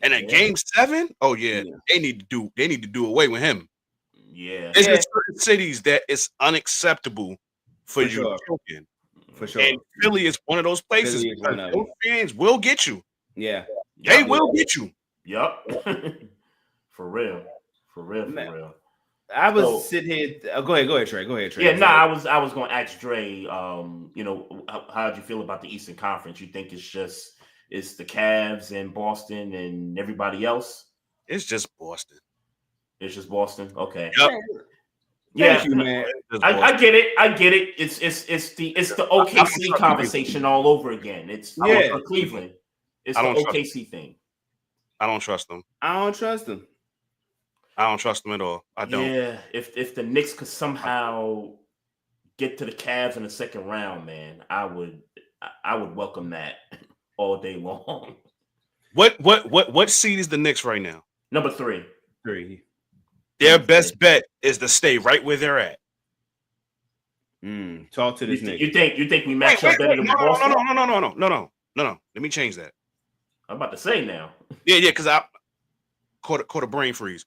And at game 7, they need to do away with him. Yeah, there's certain cities that it's unacceptable for you choking. For sure. And Philly is one of those places. Those fans will get you. Yeah. They will get you. Yup. For real. I was sitting here. Go ahead, Trey. Yeah, I was going to ask Dre. How'd you feel about the Eastern Conference? You think it's the Cavs and Boston and everybody else? It's just Boston. It's just Boston. Okay. Yep. Thank you, man. I get it. It's the OKC conversation all over again. It's Cleveland. It's the OKC thing. I don't trust them. I don't trust them. I don't trust them at all. I don't. Yeah, if the Knicks could somehow get to the Cavs in the second round, man, I would welcome that all day long. What seed is the Knicks right now? Number 3. Their best bet is to stay right where they're at. Talk to this nigga. You think we match up better than Boston? No. Let me change that. I'm about to say now. Yeah, because I caught a brain freeze.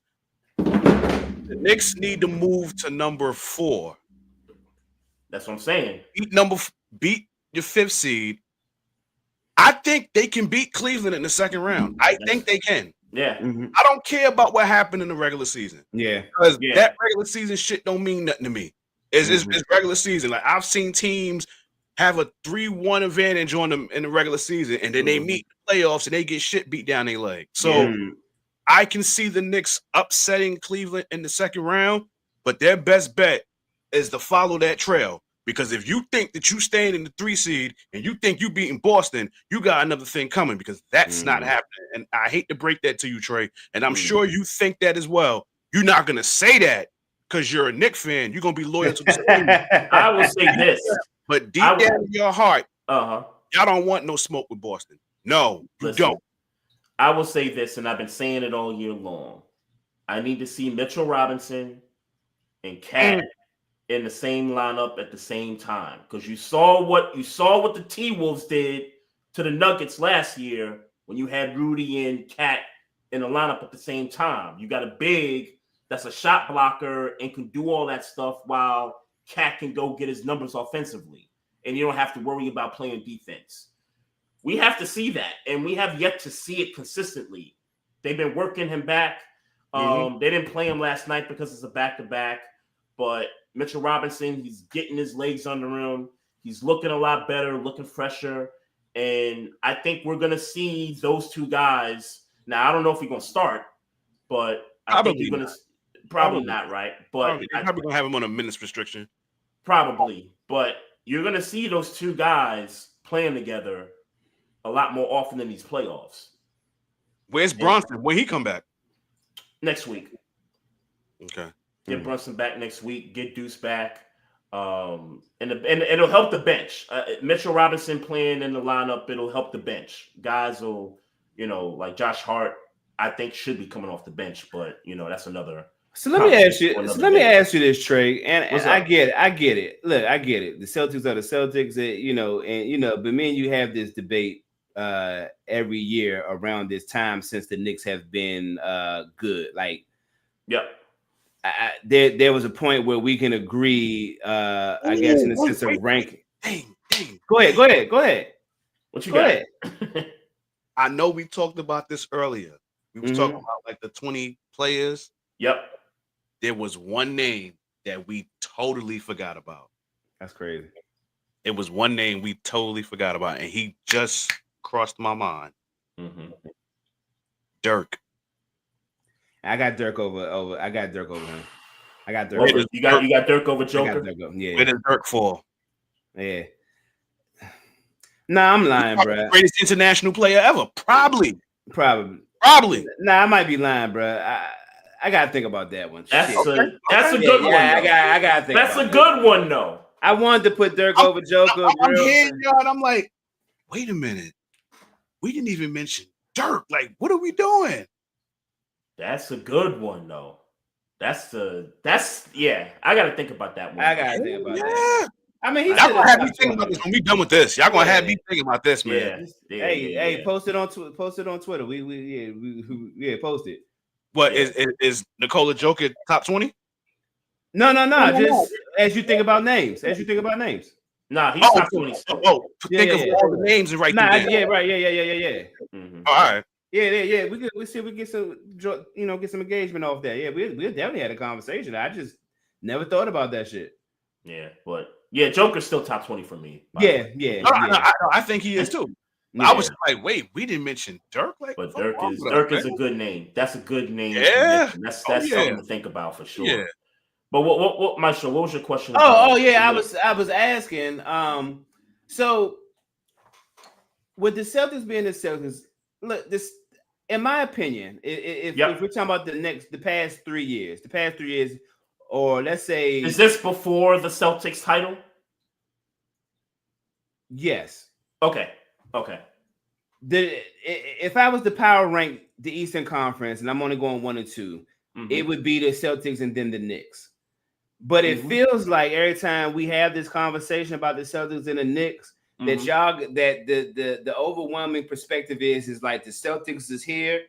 The Knicks need to move to number 4. That's what I'm saying. Beat your 5th seed. I think they can beat Cleveland in the second round. I think they can. Yeah. I don't care about what happened in the regular season. Yeah. Because that regular season shit don't mean nothing to me. It's regular season. Like I've seen teams have a 3-1 advantage on them in the regular season, and then they meet the playoffs and they get shit beat down their leg. So I can see the Knicks upsetting Cleveland in the second round, but their best bet is to follow that trail. Because if you think that you staying in the 3 seed and you think you beating Boston, you got another thing coming because that's not happening. And I hate to break that to you, Trey. And I'm sure you think that as well. You're not going to say that because you're a Knicks fan. You're going to be loyal to the team. I will say this. But deep down in your heart, y'all don't want no smoke with Boston. No, you don't. I will say this, and I've been saying it all year long. I need to see Mitchell Robinson and Cat in the same lineup at the same time, because you saw what the T-Wolves did to the Nuggets last year when you had Rudy and Cat in the lineup at the same time. You got a big that's a shot blocker and can do all that stuff while Cat can go get his numbers offensively, and you don't have to worry about playing defense. We have to see that, and we have yet to see it consistently. They've been working him back. They didn't play him last night because it's a back-to-back, but Mitchell Robinson, he's getting his legs under him. He's looking a lot better, looking fresher. And I think we're going to see those two guys. Now, I don't know if he's going to start, but I think he's going to – probably not, right? But you're probably going to have him on a minutes restriction. Probably. But you're going to see those two guys playing together a lot more often in these playoffs. Where's Bronson? When he come back? Next week. Okay. Get Brunson back next week. Get Deuce back, and it'll help the bench. Mitchell Robinson playing in the lineup, it'll help the bench. Guys will, like Josh Hart, I think should be coming off the bench, but that's another. So let me ask you. Let me ask you this, Trey. And I get it. Look, I get it. The Celtics are the Celtics, but me and you have this debate every year around this time since the Knicks have been good. Like, yep. There was a point where we can agree, I guess, in the sense of ranking. Dang. Go ahead. What you got? I know we talked about this earlier. We were talking about like the 20 players. Yep. There was one name that we totally forgot about. That's crazy. It was one name we totally forgot about, and he just crossed my mind. Dirk. I got Dirk over him. I got Dirk. You got Dirk over Joker? Yeah. Where does Dirk fall? Yeah. Nah, I'm lying, bro. Greatest international player ever. Probably. Nah, I might be lying, bro. I gotta think about that one. That's a good one. I gotta think. That's a good one, though. I wanted to put Dirk over Joker. I'm hearing y'all, and I'm like, wait a minute. We didn't even mention Dirk. Like, what are we doing? That's a good one, though. I gotta think about that one. I gotta think about that. I mean, y'all gonna have me thinking about this when we done with this. Y'all gonna have me thinking about this, man. Hey, post it on Twitter. We post it. What is Nikola Jokic top 20? No. Just as you think about names. Nah, he's top 20. Think of all the names and write them down. Yeah, right. Yeah. All right. Yeah. We see if we get some, get some engagement off that. Yeah, we definitely had a conversation. I just never thought about that shit. Yeah, but Joker's still top 20 for me. Yeah. I think he is too. Yeah. I was like, wait, we didn't mention Dirk. Like, but Dirk is a good name. That's a good name. Yeah, that's something to think about for sure. Yeah. But what, Maestro? What was your question? I was asking. So with the Celtics being the Celtics, look, in my opinion, if we're talking about the past 3 years, or let's say, is this before the Celtics title? Yes. Okay. If I was to power rank the Eastern Conference, and I'm only going 1 and 2, it would be the Celtics and then the Knicks. But it feels like every time we have this conversation about the Celtics and the Knicks, that the overwhelming perspective is like the Celtics is here,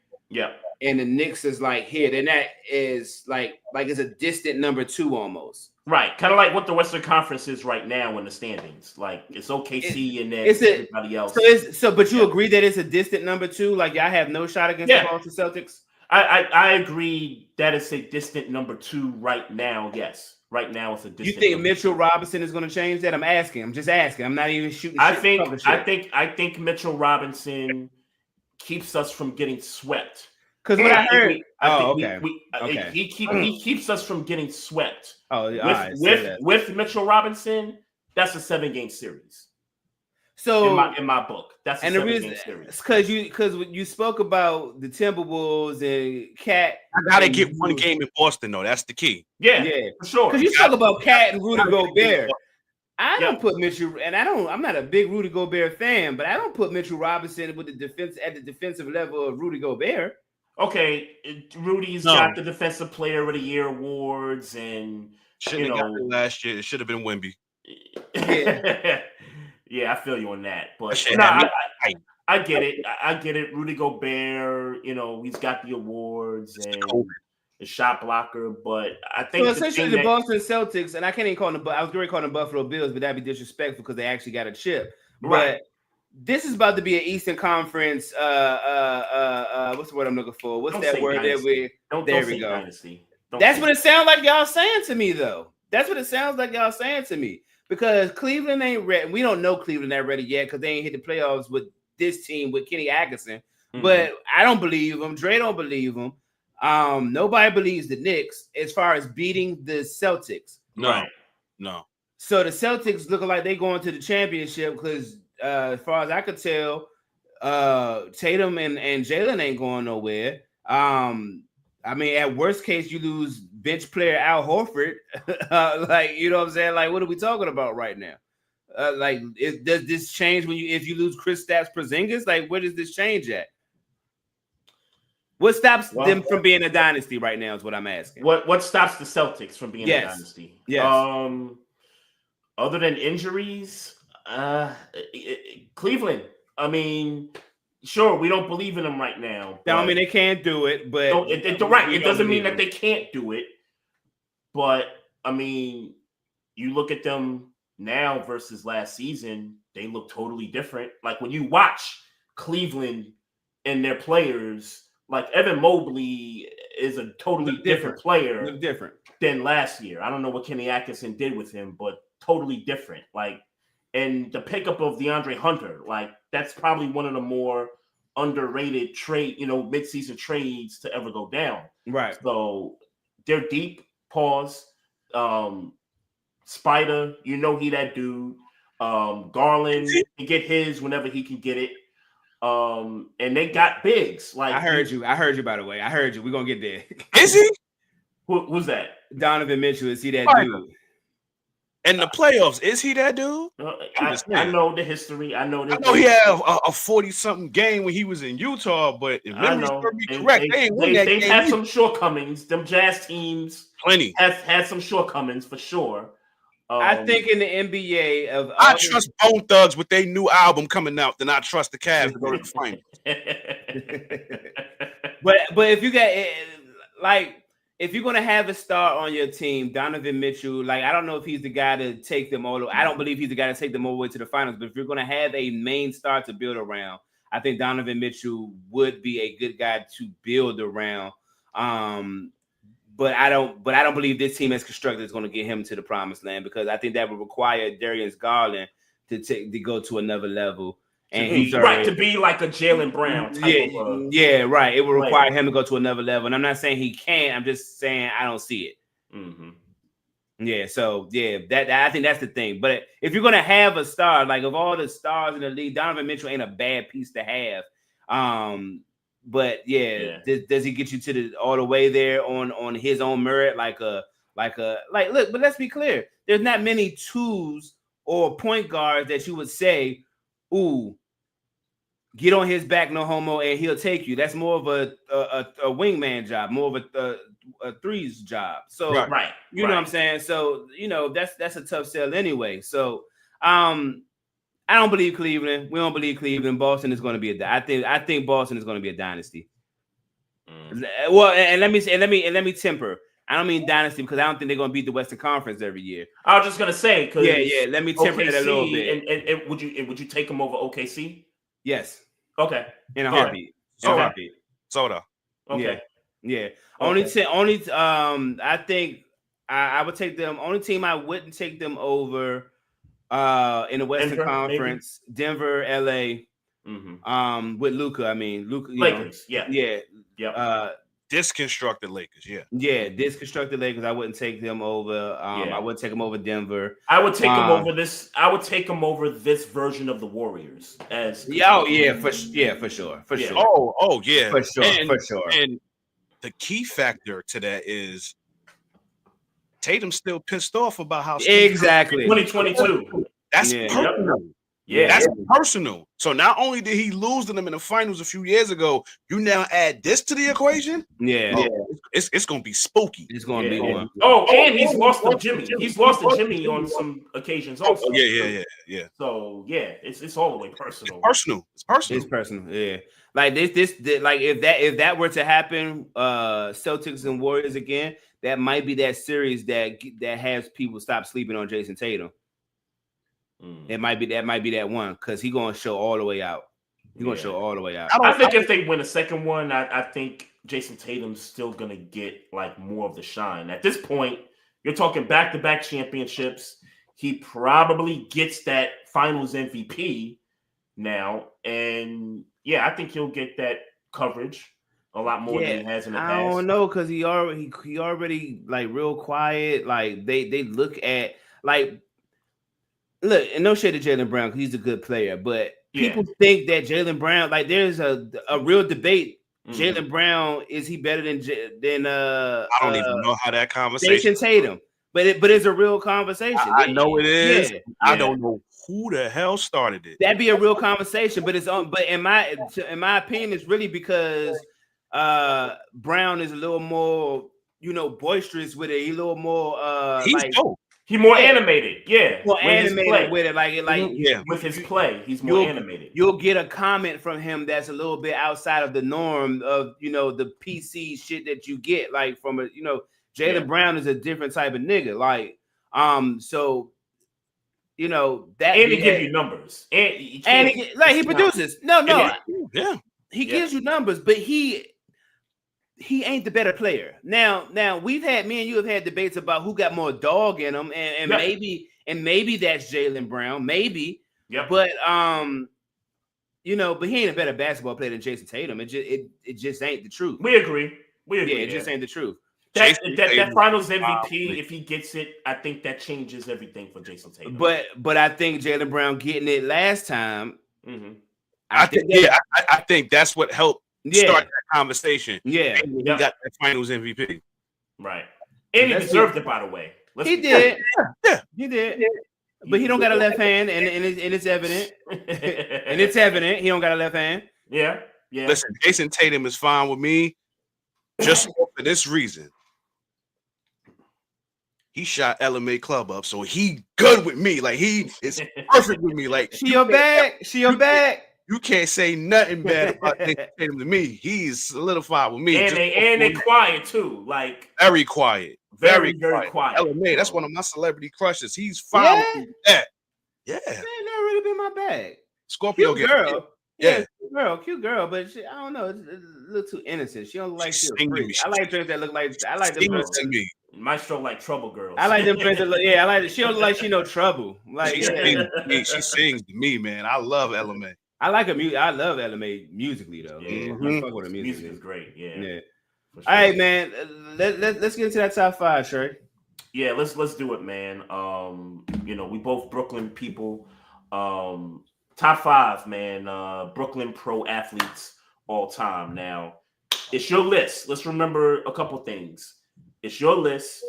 and the Knicks is like here. Then that is like it's a distant number 2 almost. Right, kind of like what the Western Conference is right now in the standings. Like it's OKC and then everybody else. But you agree that it's a distant number 2? Like y'all have no shot against the Boston Celtics? I agree that it's a distant number 2 right now. Yes. Right now, it's a distant. You think Mitchell Robinson is going to change that? I'm just asking. I'm not even shooting. I think Mitchell Robinson keeps us from getting swept. Because what I heard, he keeps us from getting swept. With Mitchell Robinson, that's a 7-game series. So in my book, that's a 7-game series. Because you spoke about the Timberwolves and Cat. I gotta get one game in Boston though. That's the key. Yeah, for sure. Because you talk about Cat and Rudy Gobert. I don't put Mitchell, and I'm not a big Rudy Gobert fan, but I don't put Mitchell Robinson with the defense at the defensive level of Rudy Gobert. Okay, Rudy's got the Defensive Player of the Year awards, and shouldn't have got it last year. It should have been Wemby. Yeah, I feel you on that, but I get it. I get it. Rudy Gobert, he's got the awards and the shot blocker, but I think essentially the Boston Celtics, and I can't even call them. I was going to call them Buffalo Bills, but that'd be disrespectful because they actually got a chip. Right. But this is about to be an Eastern Conference. What's the word I'm looking for? What's that word dynasty. There we go. Dynasty. That's what it sounds like y'all saying to me, though. That's what it sounds like y'all saying to me. Because Cleveland ain't ready. We don't know Cleveland ain't ready yet because they ain't hit the playoffs with this team with Kenny Atkinson. But I don't believe them. Dre don't believe them. Nobody believes the Knicks as far as beating the Celtics. No. So the Celtics looking like they going to the championship because as far as I could tell, Tatum and Jalen ain't going nowhere. I mean, at worst case, you lose bench player Al Horford. You know what I'm saying? Like, what are we talking about right now? Does this change if you lose Kristaps Porzingis? Like, where does this change at? What stops them from being a dynasty right now is what I'm asking. What stops the Celtics from being a dynasty? Yes. Other than injuries, Cleveland. I mean, sure, we don't believe in them right now. I mean, they can't do it, but it doesn't mean that they can't do it. But I mean, you look at them now versus last season, they look totally different. Like when you watch Cleveland and their players, like Evan Mobley is a totally different player than last year. I don't know what Kenny Atkinson did with him, but totally different. Like, and the pickup of DeAndre Hunter, like that's probably one of the more underrated midseason trades to ever go down. Right. So they're deep. Pause. Spider, he that dude. Garland can get his whenever he can get it. And they got bigs. Like I heard you. By the way, I heard you. We're gonna get there. Is he? Who's that? Donovan Mitchell. Is he that dude? In the playoffs, is he that dude? I know the history. I know he had a 40-something game when he was in Utah, but if memory's correct, they had some shortcomings. Them Jazz teams plenty had some shortcomings for sure. I think in the NBA I trust Bone Thugs with their new album coming out, then I trust the Cavs to go to the finals. But if you got if you're gonna have a star on your team, Donovan Mitchell, I don't know if he's the guy to take them all. I don't believe he's the guy to take them all the way to the finals. But if you're gonna have a main star to build around, I think Donovan Mitchell would be a good guy to build around. But I don't believe this team as constructed is going to get him to the promised land because I think that would require Darius Garland to go to another level. And he's to be like a Jaylen Brown type of right. It would require him to go to another level. And I'm not saying he can't. I'm just saying I don't see it. Mm-hmm. Yeah. So that I think that's the thing. But if you're gonna have a star, like of all the stars in the league, Donovan Mitchell ain't a bad piece to have. But does he get you to all the way there on his own merit? Like look, but let's be clear. There's not many twos or point guards that you would say, ooh, get on his back, no homo, and he'll take you. That's more of a wingman job, more of a threes job. So you know what I'm saying? So that's a tough sell anyway. So I don't believe Cleveland. We don't believe Cleveland. Boston is going to be I think Boston is going to be a dynasty. Well, and let me temper. I don't mean dynasty because I don't think they're going to beat the Western Conference every year. I was just going to say because let me temper OKC, that a little bit. And would you take them over OKC? Yes. Okay. In a heartbeat. Soda. Okay. Yeah. Only. I think I would take them. Only team I wouldn't take them over. In the Western Conference, maybe? Denver, LA, with Luka. I mean, Luka, Lakers, disconstructed Lakers, disconstructed Lakers. I wouldn't take them over. I would take them over Denver. I would take them over this. I would take them over this version of the Warriors. For sure. Oh, yeah, for sure. And the key factor to that is Tatum's still pissed off about how exactly 2022. That's personal. Yeah, that's personal. So not only did he lose to them in the finals a few years ago, you now add this to the equation. It's gonna be spooky. It's gonna be one. Oh, and he's lost to Jimmy. He's lost to Jimmy on some occasions also. Yeah. So it's all the way personal. It's personal. Yeah. Like this like if that were to happen, Celtics and Warriors again. That might be that series that has people stop sleeping on Jason Tatum. It might be that one because he's gonna show all the way out. Show all the way out. I think if they win a second one, I think Jason Tatum's still gonna get like more of the shine. At this point, you're talking back-to-back championships. He probably gets that Finals MVP now, and I think he'll get that coverage. A lot more than he has in the past. I don't know because he already like real quiet. Like they look at and no shade to Jaylen Brown because he's a good player, but people think that Jaylen Brown like there's a real debate. Jaylen Brown, is he better than I don't even know how that conversation. Jason Tatum, but it's a real conversation. I know it is. Yeah. I don't know who the hell started it. That'd be a real conversation, but it's on. But in my opinion, it's really because. Brown is a little more, boisterous with it. He's a little more he's dope. He's more animated, more animated with it. With his play, he's more animated. You'll get a comment from him that's a little bit outside of the norm of the PC shit that you get from Jaylen Brown is a different type of nigga. So that and he give you numbers, and he produces. He gives you numbers, but he ain't the better player. Now me and you have had debates about who got more dog in him, and maybe that's Jaylen Brown, maybe. But but he ain't a better basketball player than Jason Tatum. It just ain't the truth. We agree. Yeah, it just ain't the truth. That Finals MVP, if he gets it, I think that changes everything for Jason Tatum. But I think Jaylen Brown getting it last time. I think that's what helped start that conversation. Yeah, he got that Finals MVP. Right, and he deserved it, by the way. He did. He did. But he don't got a left hand, and it's evident. And it's evident he don't got a left hand. Yeah. Listen, Jason Tatum is fine with me, just for this reason. He shot LMA Club up, so he good with me. Like he is perfect with me. Like she your back. You can't say nothing bad about Tatum to me. He's solidified with me. And they quiet too. Like very quiet. Very quiet. LMA, that's one of my celebrity crushes. He's fine with that. Yeah. That ain't never really been my bag. Scorpio girl. Cute girl, but I don't know. It's a little too innocent. She don't look like she's a freak. I like drinks that look like. I like them girls. Maestro like trouble girls. I like them drinks that look. Yeah, I like. She don't look like she no trouble. Like she sings to me, man. I love LMA. I like her music. I love LMA musically though. Yeah, I fuck with her music is great. Yeah. Sure. All right, man. Let's get into that top five, Trey. Yeah, let's do it, man. We both Brooklyn people. Top five, man. Brooklyn pro athletes all time. Now, it's your list. Let's remember a couple things. It's your list,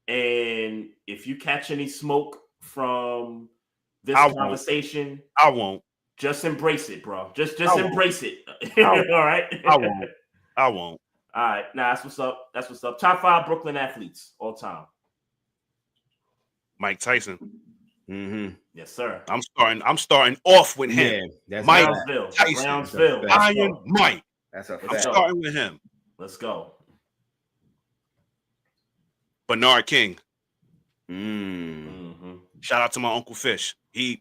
and if you catch any smoke from this conversation, I won't. Just embrace it, bro. Just embrace it. All right. I won't. All right. Nah, that's what's up. That's what's up. Top 5 Brooklyn athletes all time. Mike Tyson. Mm-hmm. Yes, sir. I'm starting off with him. Yeah, that's Mike Brownsville. Tyson. Brownsville. Iron Mike. That's a fact. I'm starting with him. Let's go. Bernard King. Mm-hmm. Shout out to my Uncle Fish. He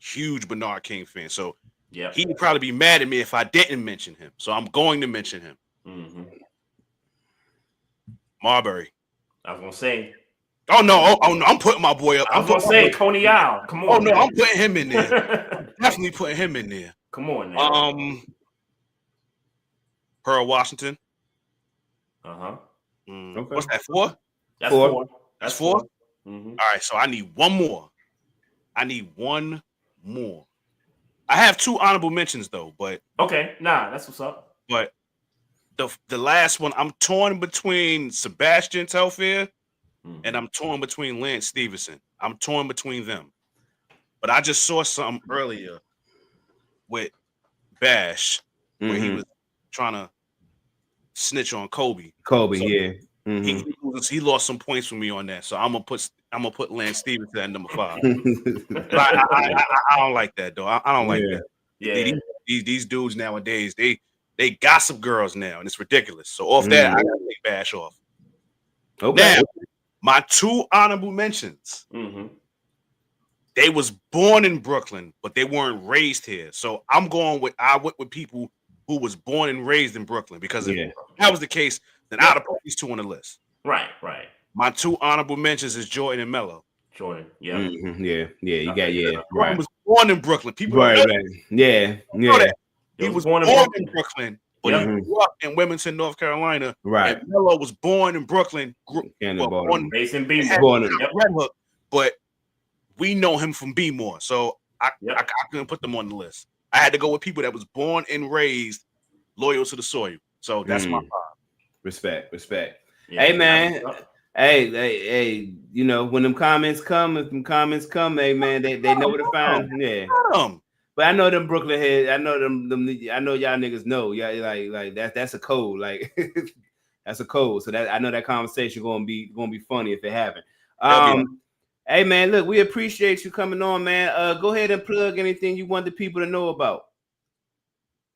huge Bernard King fan. So yeah, he'd probably be mad at me if I didn't mention him. So I'm going to mention him. Mm-hmm. Marbury. I was gonna say. Oh no! I'm putting my boy up. I was gonna say Coney Isle. Come on. Oh no! Man. I'm putting him in there. Definitely putting him in there. Come on, man. Pearl Washington. Okay. What's that? 4? That's 4. That's 4. Mm-hmm. All right. So I need one more. I have 2 honorable mentions though, but okay. Nah, that's what's up. But the last one, I'm torn between Sebastian Telfair and I'm torn between Lance Stevenson. I'm torn between them. But I just saw something earlier with Bash where he was trying to snitch on Kobe. So, yeah. He lost some points for me on that. So I'm gonna put Lance Stevenson at number 5. I don't like that though. I don't like that. Yeah. These dudes nowadays, they gossip girls now, and it's ridiculous. So off that, I gotta take Bash off. Okay. Now, my 2 honorable mentions. They was born in Brooklyn, but they weren't raised here. So I went with people who was born and raised in Brooklyn, because if that was the case, then I'd have put these 2 on the list. Right. My 2 honorable mentions is Jordan and Melo. Jordan, yeah. You got Jordan right. was born in Brooklyn. People right. He was born in Brooklyn, but he grew up in Wilmington, North Carolina. Right. And Melo was born in Brooklyn, raised in B-More. Red Hook, but we know him from B-More. So I couldn't put them on the list. I had to go with people that was born and raised loyal to the soil. So that's my 5. Respect. Yeah, hey man. Hey, you know, when them comments come, hey man, they know where to find. Yeah. But I know them Brooklyn heads, I know y'all niggas know. Yeah, like that's a code. Like that's a code. So that I know that conversation gonna be funny if it happen. Hey man, look, we appreciate you coming on, man. Go ahead and plug anything you want the people to know about.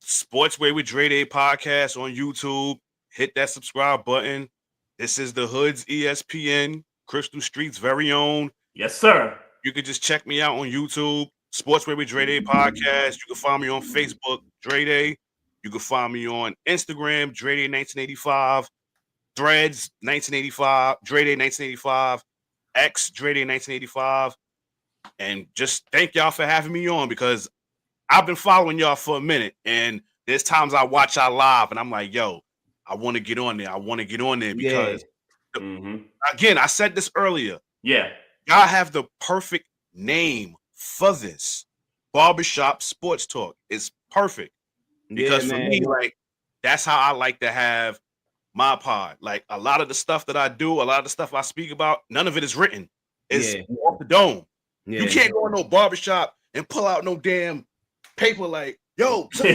Sportsway with Dray Day Podcast on YouTube. Hit that subscribe button. This is the Hood's ESPN, Crystal Street's very own. Yes, sir. You can just check me out on YouTube, Sportsway with Dray Day Podcast. You can find me on Facebook, Dray Day. You can find me on Instagram, Dray Day 1985, Threads 1985, Dray Day 1985, X Dray Day 1985. And just thank y'all for having me on, because I've been following y'all for a minute, and there's times I watch y'all live and I'm like, yo, I want to get on there. Because again, I said this earlier. Yeah. Y'all have the perfect name for this. Barbershop Sports Talk. It's perfect. Because for me, like, that's how I like to have my pod. Like, a lot of the stuff that I do, a lot of the stuff I speak about, none of it is written. It's off the dome. You can't go in no barbershop and pull out no damn paper like, yo, no.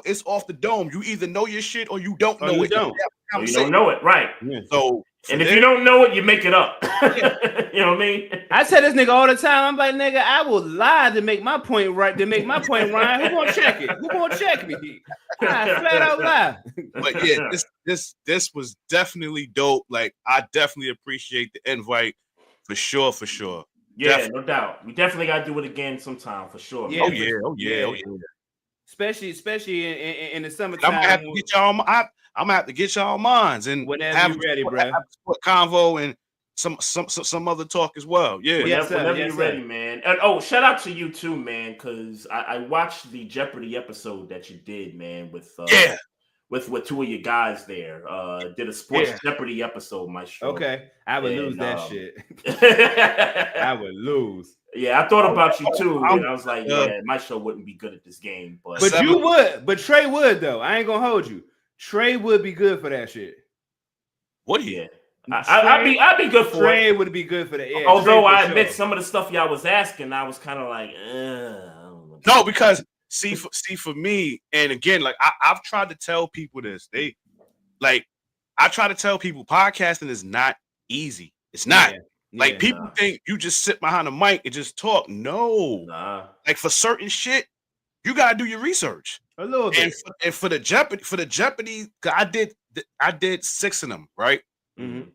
It's off the dome. You either know your shit or you don't know it. You don't know it, right? Yeah. So, and if you don't know it, you make it up. You know what I mean? I tell this nigga all the time. I'm like, nigga, I will lie to make my point right. To make my point right, who gonna check it? Who gonna check me? I flat out lie. But yeah, this was definitely dope. Like, I definitely appreciate the invite for sure. Yeah, definitely. No doubt. We definitely got to do it again sometime for sure. Yeah, Oh yeah. Especially in the summertime. I'm gonna have to get y'all. I'm gonna have to get y'all minds and whenever you're ready, bro. Sport convo and some other talk as well. Yeah, whenever you're ready, man. And shout out to you too, man, because I watched the Jeopardy episode that you did, man, with 2 of your guys there. Did a sports Jeopardy episode, Maestro. Okay, I would lose that shit. I would lose. Yeah, I thought about you too, and I was like, yeah, my show wouldn't be good at this game, but you would. But Trey would though. I ain't gonna hold you. Trey would be good for that shit. Would he? Yeah. I'd be good for Trey it. would be good for that. Yeah, although I admit some of the stuff y'all was asking, I was kind of like, no, because see for me, and again, like I've tried to tell people this. I try to tell people podcasting is not easy. It's not. People think you just sit behind a mic and just talk. No. Like for certain shit, you gotta do your research. A little bit. And for the Jeopardy, I did 6 of them, right? Mm-hmm.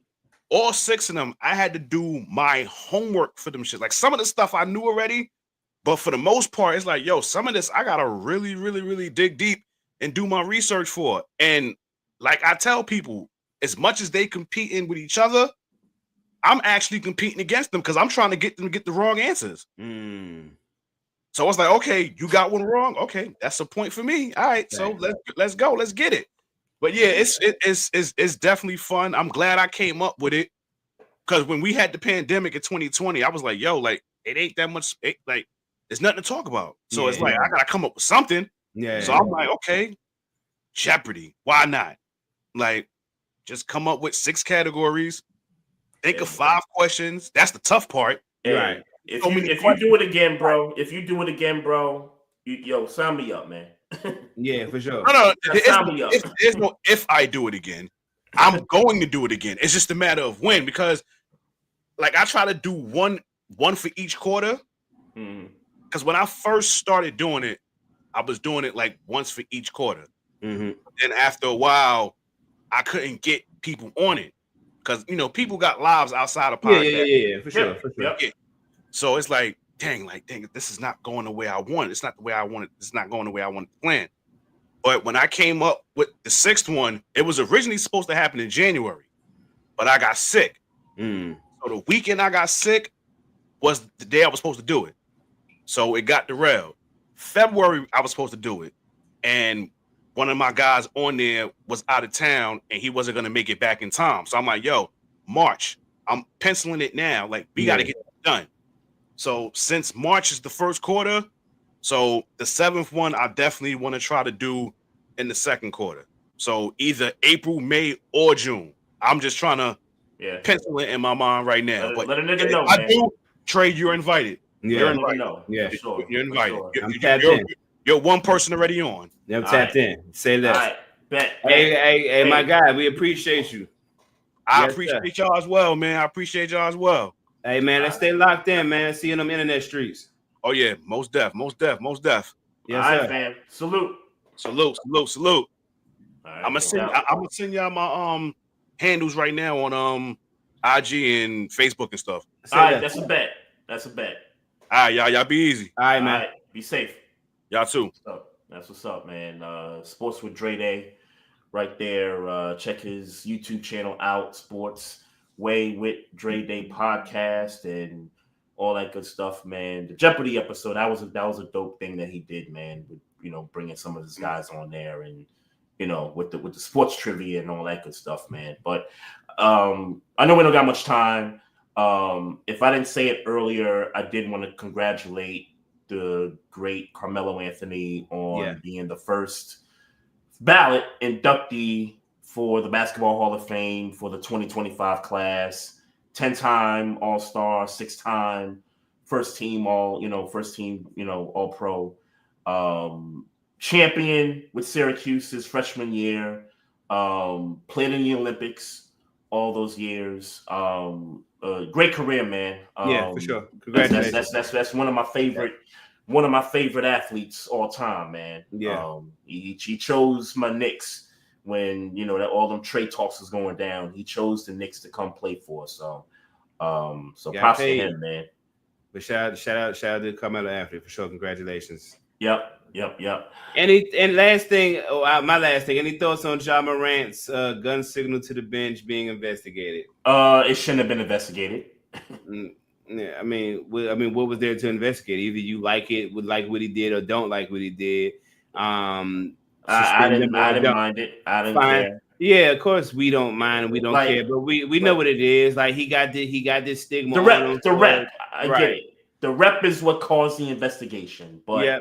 All 6 of them, I had to do my homework for them shit. Like some of the stuff I knew already, but for the most part, it's like, yo, some of this I gotta really, really, really dig deep and do my research for. And like I tell people, as much as they competing with each other, I'm actually competing against them because I'm trying to get them to get the wrong answers. So it's like, okay, you got one wrong. Okay, that's a point for me. All right, so let's go, let's get it. But yeah, it's definitely fun. I'm glad I came up with it because when we had the pandemic in 2020, I was like, yo, like it ain't that much. Like there's nothing to talk about. So it's like I gotta come up with something. So I'm like, okay, Jeopardy. Why not? Like, just come up with 6 categories. Think of 5 questions. That's the tough part. Right. If you do it again, bro. Yo, sign me up, man. Yeah, for sure. No, there's no if I do it again. I'm going to do it again. It's just a matter of when, because like I try to do one for each quarter. Because when I first started doing it, I was doing it like once for each quarter. And after a while, I couldn't get people on it because people got lives outside of podcast. Yeah, for sure. Yeah. So it's like, dang, this is not going the way I want it. It's not the way I want it. It's not going the way I want to plan. But when I came up with the 6th one, it was originally supposed to happen in January, but I got sick. So the weekend I got sick was the day I was supposed to do it. So it got derailed. February, I was supposed to do it. And one of my guys on there was out of town and he wasn't going to make it back in time. So I'm like, yo, March, I'm penciling it now. Like, we got to get it done. So since March is the first quarter, so the 7th one, I definitely want to try to do in the 2nd quarter. So either April, May, or June. I'm just trying to pencil it in my mind right now. Let a nigga know, man. Trey, you're invited. You're invited. Yeah, sure. You're invited. Sure. You're one person already on. I'm tapped in. Say less. All right. Bet. Hey, my guy, we appreciate you. I appreciate y'all as well, man. I appreciate y'all as well. Hey, man, let's stay locked in, man. See you in them internet streets. Oh, yeah. Most def. Yes, all right, fam. Salute. Salute. Right, I'm gonna send y'all my handles right now on IG and Facebook and stuff. All right, that's a bet. All right, y'all be easy. All right, man. All right, be safe. Y'all too. That's what's up, man. Sports with Dray Day, right there. Check his YouTube channel out. Sports Way with Dray Day Podcast and all that good stuff, man. The Jeopardy episode, that was a dope thing that he did, man. With, bringing some of his guys on there and with the sports trivia and all that good stuff, man. But I know we don't got much time. If I didn't say it earlier, I did want to congratulate the great Carmelo Anthony on being the first ballot inductee for the Basketball Hall of Fame for the 2025 class. 10-time All-Star, 6-time first team All-Pro. Champion with Syracuse his freshman year. Played in the Olympics all those years. Great career, man. For sure. Congratulations. That's one of my favorite athletes all time, man. Yeah. He chose my Knicks when that all them trade talks was going down. He chose the Knicks to come play for. So props to him, man. But shout out to Carmelo Anthony for sure. Congratulations. Yep. And last thing, my last thing. Any thoughts on Ja Morant's gun signal to the bench being investigated? It shouldn't have been investigated. Yeah, I mean, what was there to investigate? Either you like what he did, or don't like what he did. I didn't mind it. I didn't care. Yeah, of course we don't mind and we don't care, but we know what it is. Like he got this stigma. The rep. I get it. the rep is what caused the investigation. But yeah,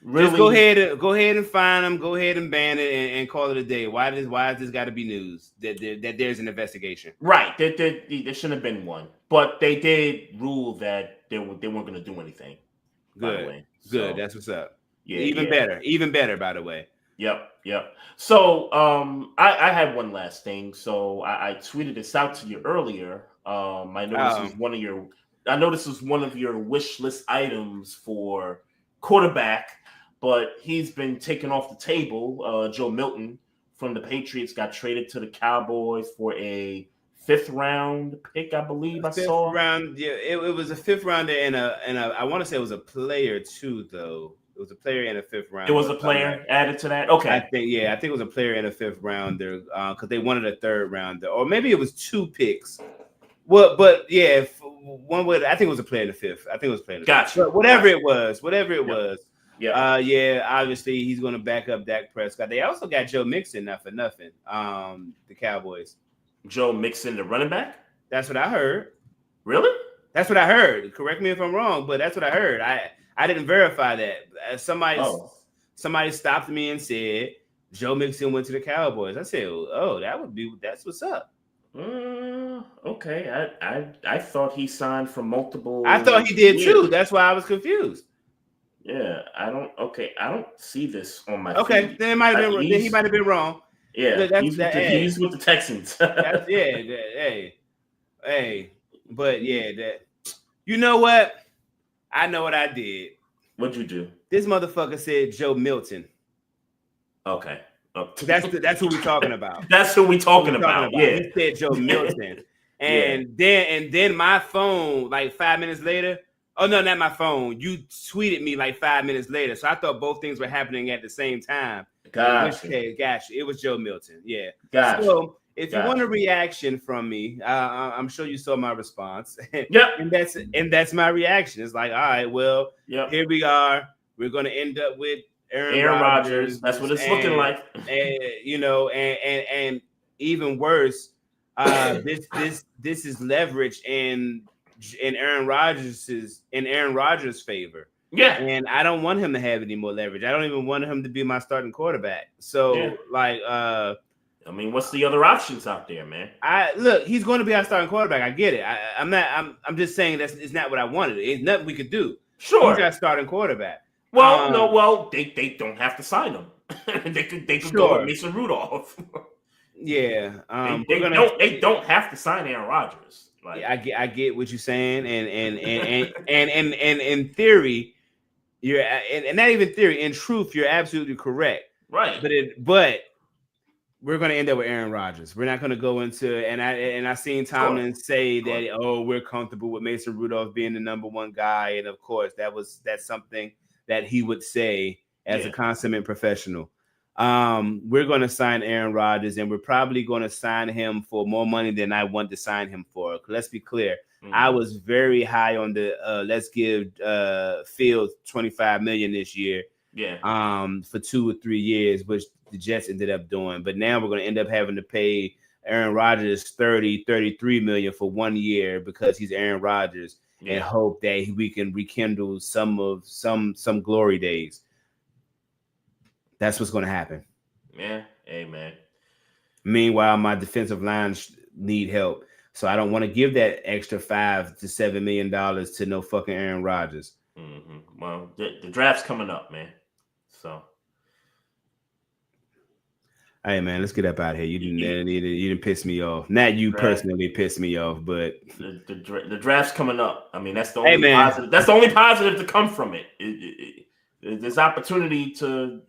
really, just go ahead and fine him. Go ahead and ban it and call it a day. Why does this got to be news that there's an investigation? Right, there shouldn't have been one, but they did rule that they weren't going to do anything. Good, by the way. good. So, that's what's up. Yeah, even better. By the way. Yep. So, I had one last thing. So I tweeted this out to you earlier. I know this was one of your wish list items for quarterback, but he's been taken off the table. Joe Milton from the Patriots got traded to the Cowboys for a 5th round pick, I believe. I saw round. Yeah, it was a 5th rounder and a I want to say it was a player too, though. It was a player in a 5th round. It was a player added to that. Okay, I think it was a player in a 5th rounder because they wanted a 3rd rounder, or maybe it was 2 picks. Well, but yeah, one would. I think it was a player in the 5th. I think it was a player in the 5th. Gotcha. But whatever it was. Yeah. Yeah. Obviously, he's going to back up Dak Prescott. They also got Joe Mixon, not for nothing. The Cowboys. Joe Mixon, the running back. That's what I heard. Really? That's what I heard. Correct me if I'm wrong, but that's what I heard. I didn't verify that. Somebody stopped me and said Joe Mixon went to the Cowboys. I said, "Oh, that's what's up." Okay. I thought he signed for multiple. I thought he did too. That's why I was confused. Yeah, I don't see this on my. Okay, feed. then he might have been wrong. Yeah, he's with the Texans. Hey, but yeah, that. You know what? I know what I did. What'd you do? This motherfucker said Joe Milton. Okay. That's who we're talking about. That's who we're talking about. Yeah. He said Joe Milton. Then my phone, like 5 minutes later. Oh no, not my phone. You tweeted me like 5 minutes later. So I thought both things were happening at the same time. Gotcha. It was Joe Milton. Yeah. Gotcha. So if you want a reaction from me, I'm sure you saw my response. Yep. And that's my reaction. It's like, all right, well, Here we are. We're gonna end up with Aaron Rodgers. That's what it's looking like. And even worse, this is leverage in Aaron Rodgers' favor. Yeah. And I don't want him to have any more leverage. I don't even want him to be my starting quarterback. So I mean, what's the other options out there, man? He's going to be our starting quarterback. I get it. I'm just saying it's not what I wanted. It's nothing we could do. Sure. He's our starting quarterback. Well, they don't have to sign him. they could go with Mason Rudolph. Yeah. They don't have to sign Aaron Rodgers. Like, I get what you're saying, and in theory, you're and not even theory. In truth, you're absolutely correct. Right. But we're going to end up with Aaron Rodgers. We're not going to go into I seen Tomlin say that we're comfortable with Mason Rudolph being the number 1 guy, and of course that's something that he would say as a consummate professional. We're going to sign Aaron Rodgers, and we're probably going to sign him for more money than I want to sign him for. Let's be clear. Mm-hmm. I was very high on the let's give Fields $25 million this year. Yeah. For 2 or 3 years, which the Jets ended up doing. But now we're going to end up having to pay Aaron Rodgers $33 million for 1 year because he's Aaron Rodgers, and hope that we can rekindle some glory days. That's what's going to happen. Yeah. Amen. Meanwhile, my defensive lines need help. So I don't want to give that extra $5 to $7 million to no fucking Aaron Rodgers. Mm-hmm. Well, the draft's coming up, man. So, hey man, let's get up out of here. You didn't piss me off. Not you personally pissed me off, but the draft's coming up. I mean, that's the only positive. That's the only positive to come from it. There's opportunity to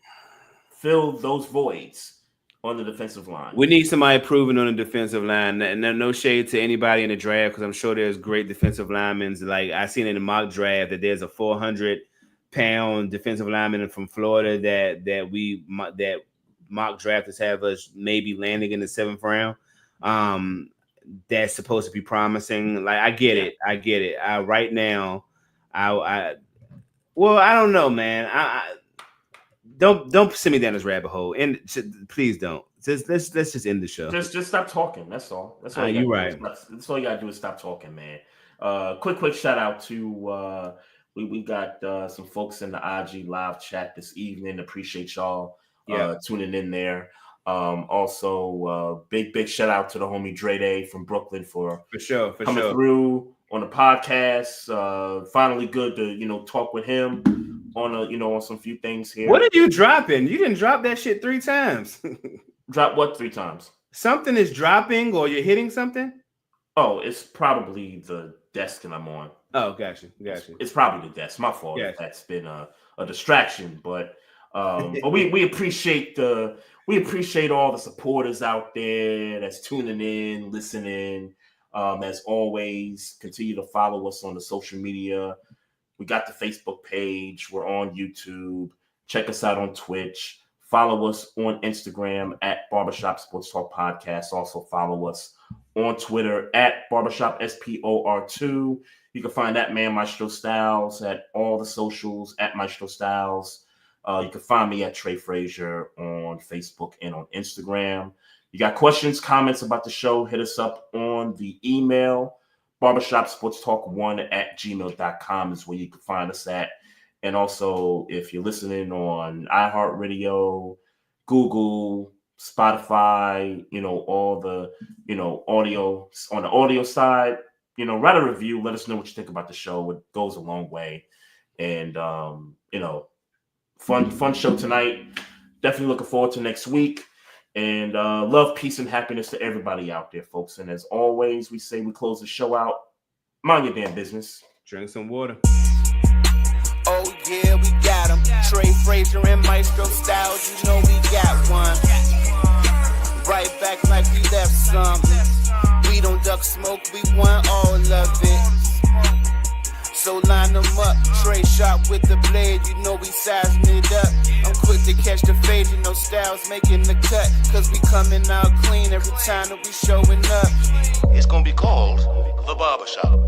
fill those voids on the defensive line. We need somebody proven on the defensive line. No shade to anybody in the draft, because I'm sure there's great defensive linemen. Like I seen in the mock draft that there's a 400-pound defensive lineman from Florida that mock drafters have us maybe landing in the 7th round. That's supposed to be promising. Like I get it. Right now, I don't know, man. Don't send me down this rabbit hole, and please don't. Let's just end the show. Just stop talking. That's all. That's all. You're right. That's all you gotta do is stop talking, man. Quick shout out to we got some folks in the IG live chat this evening. Appreciate y'all tuning in there. Also, big shout out to the homie Dray Day from Brooklyn for coming through on the podcast. Finally good to talk with him on on some few things here. What are you dropping? You didn't drop that shit 3 times. Drop what 3 times? Something is dropping or you're hitting something? Oh, it's probably the desk that I'm on. Oh, gotcha. It's probably the desk. My fault. Gotcha. That's been a distraction, but we appreciate all the supporters out there that's tuning in, listening. As always, continue to follow us on the social media. We got the Facebook page. We're on YouTube. Check us out on Twitch. Follow us on Instagram at Barbershop Sports Talk Podcast. Also follow us on Twitter at Barbershop SPOR2. You can find that man Maestro Styles at all the socials at Maestro Styles. You can find me at Trey Frazier on Facebook and on Instagram. You got questions, comments about the show, hit us up on the email. barbershopsportstalk1@gmail.com is where you can find us at. And also, if you're listening on iHeartRadio, Google, Spotify, all the, audio on the audio side, write a review. Let us know what you think about the show. It goes a long way. And, fun show tonight. Definitely looking forward to next week. And love, peace, and happiness to everybody out there, folks. And as always, we say we close the show out. Mind your damn business. Drink some water. Oh, yeah, we got him. Trey Frazier and Maestro Styles, we got one. Right back like we left something. We don't duck smoke, we want all of it. So line them up, Trey shot with the blade, we sizing it up. I'm quick to catch the fade, Styles making the cut. Cause we coming out clean every time that we showing up. It's gonna be called The Barbershop.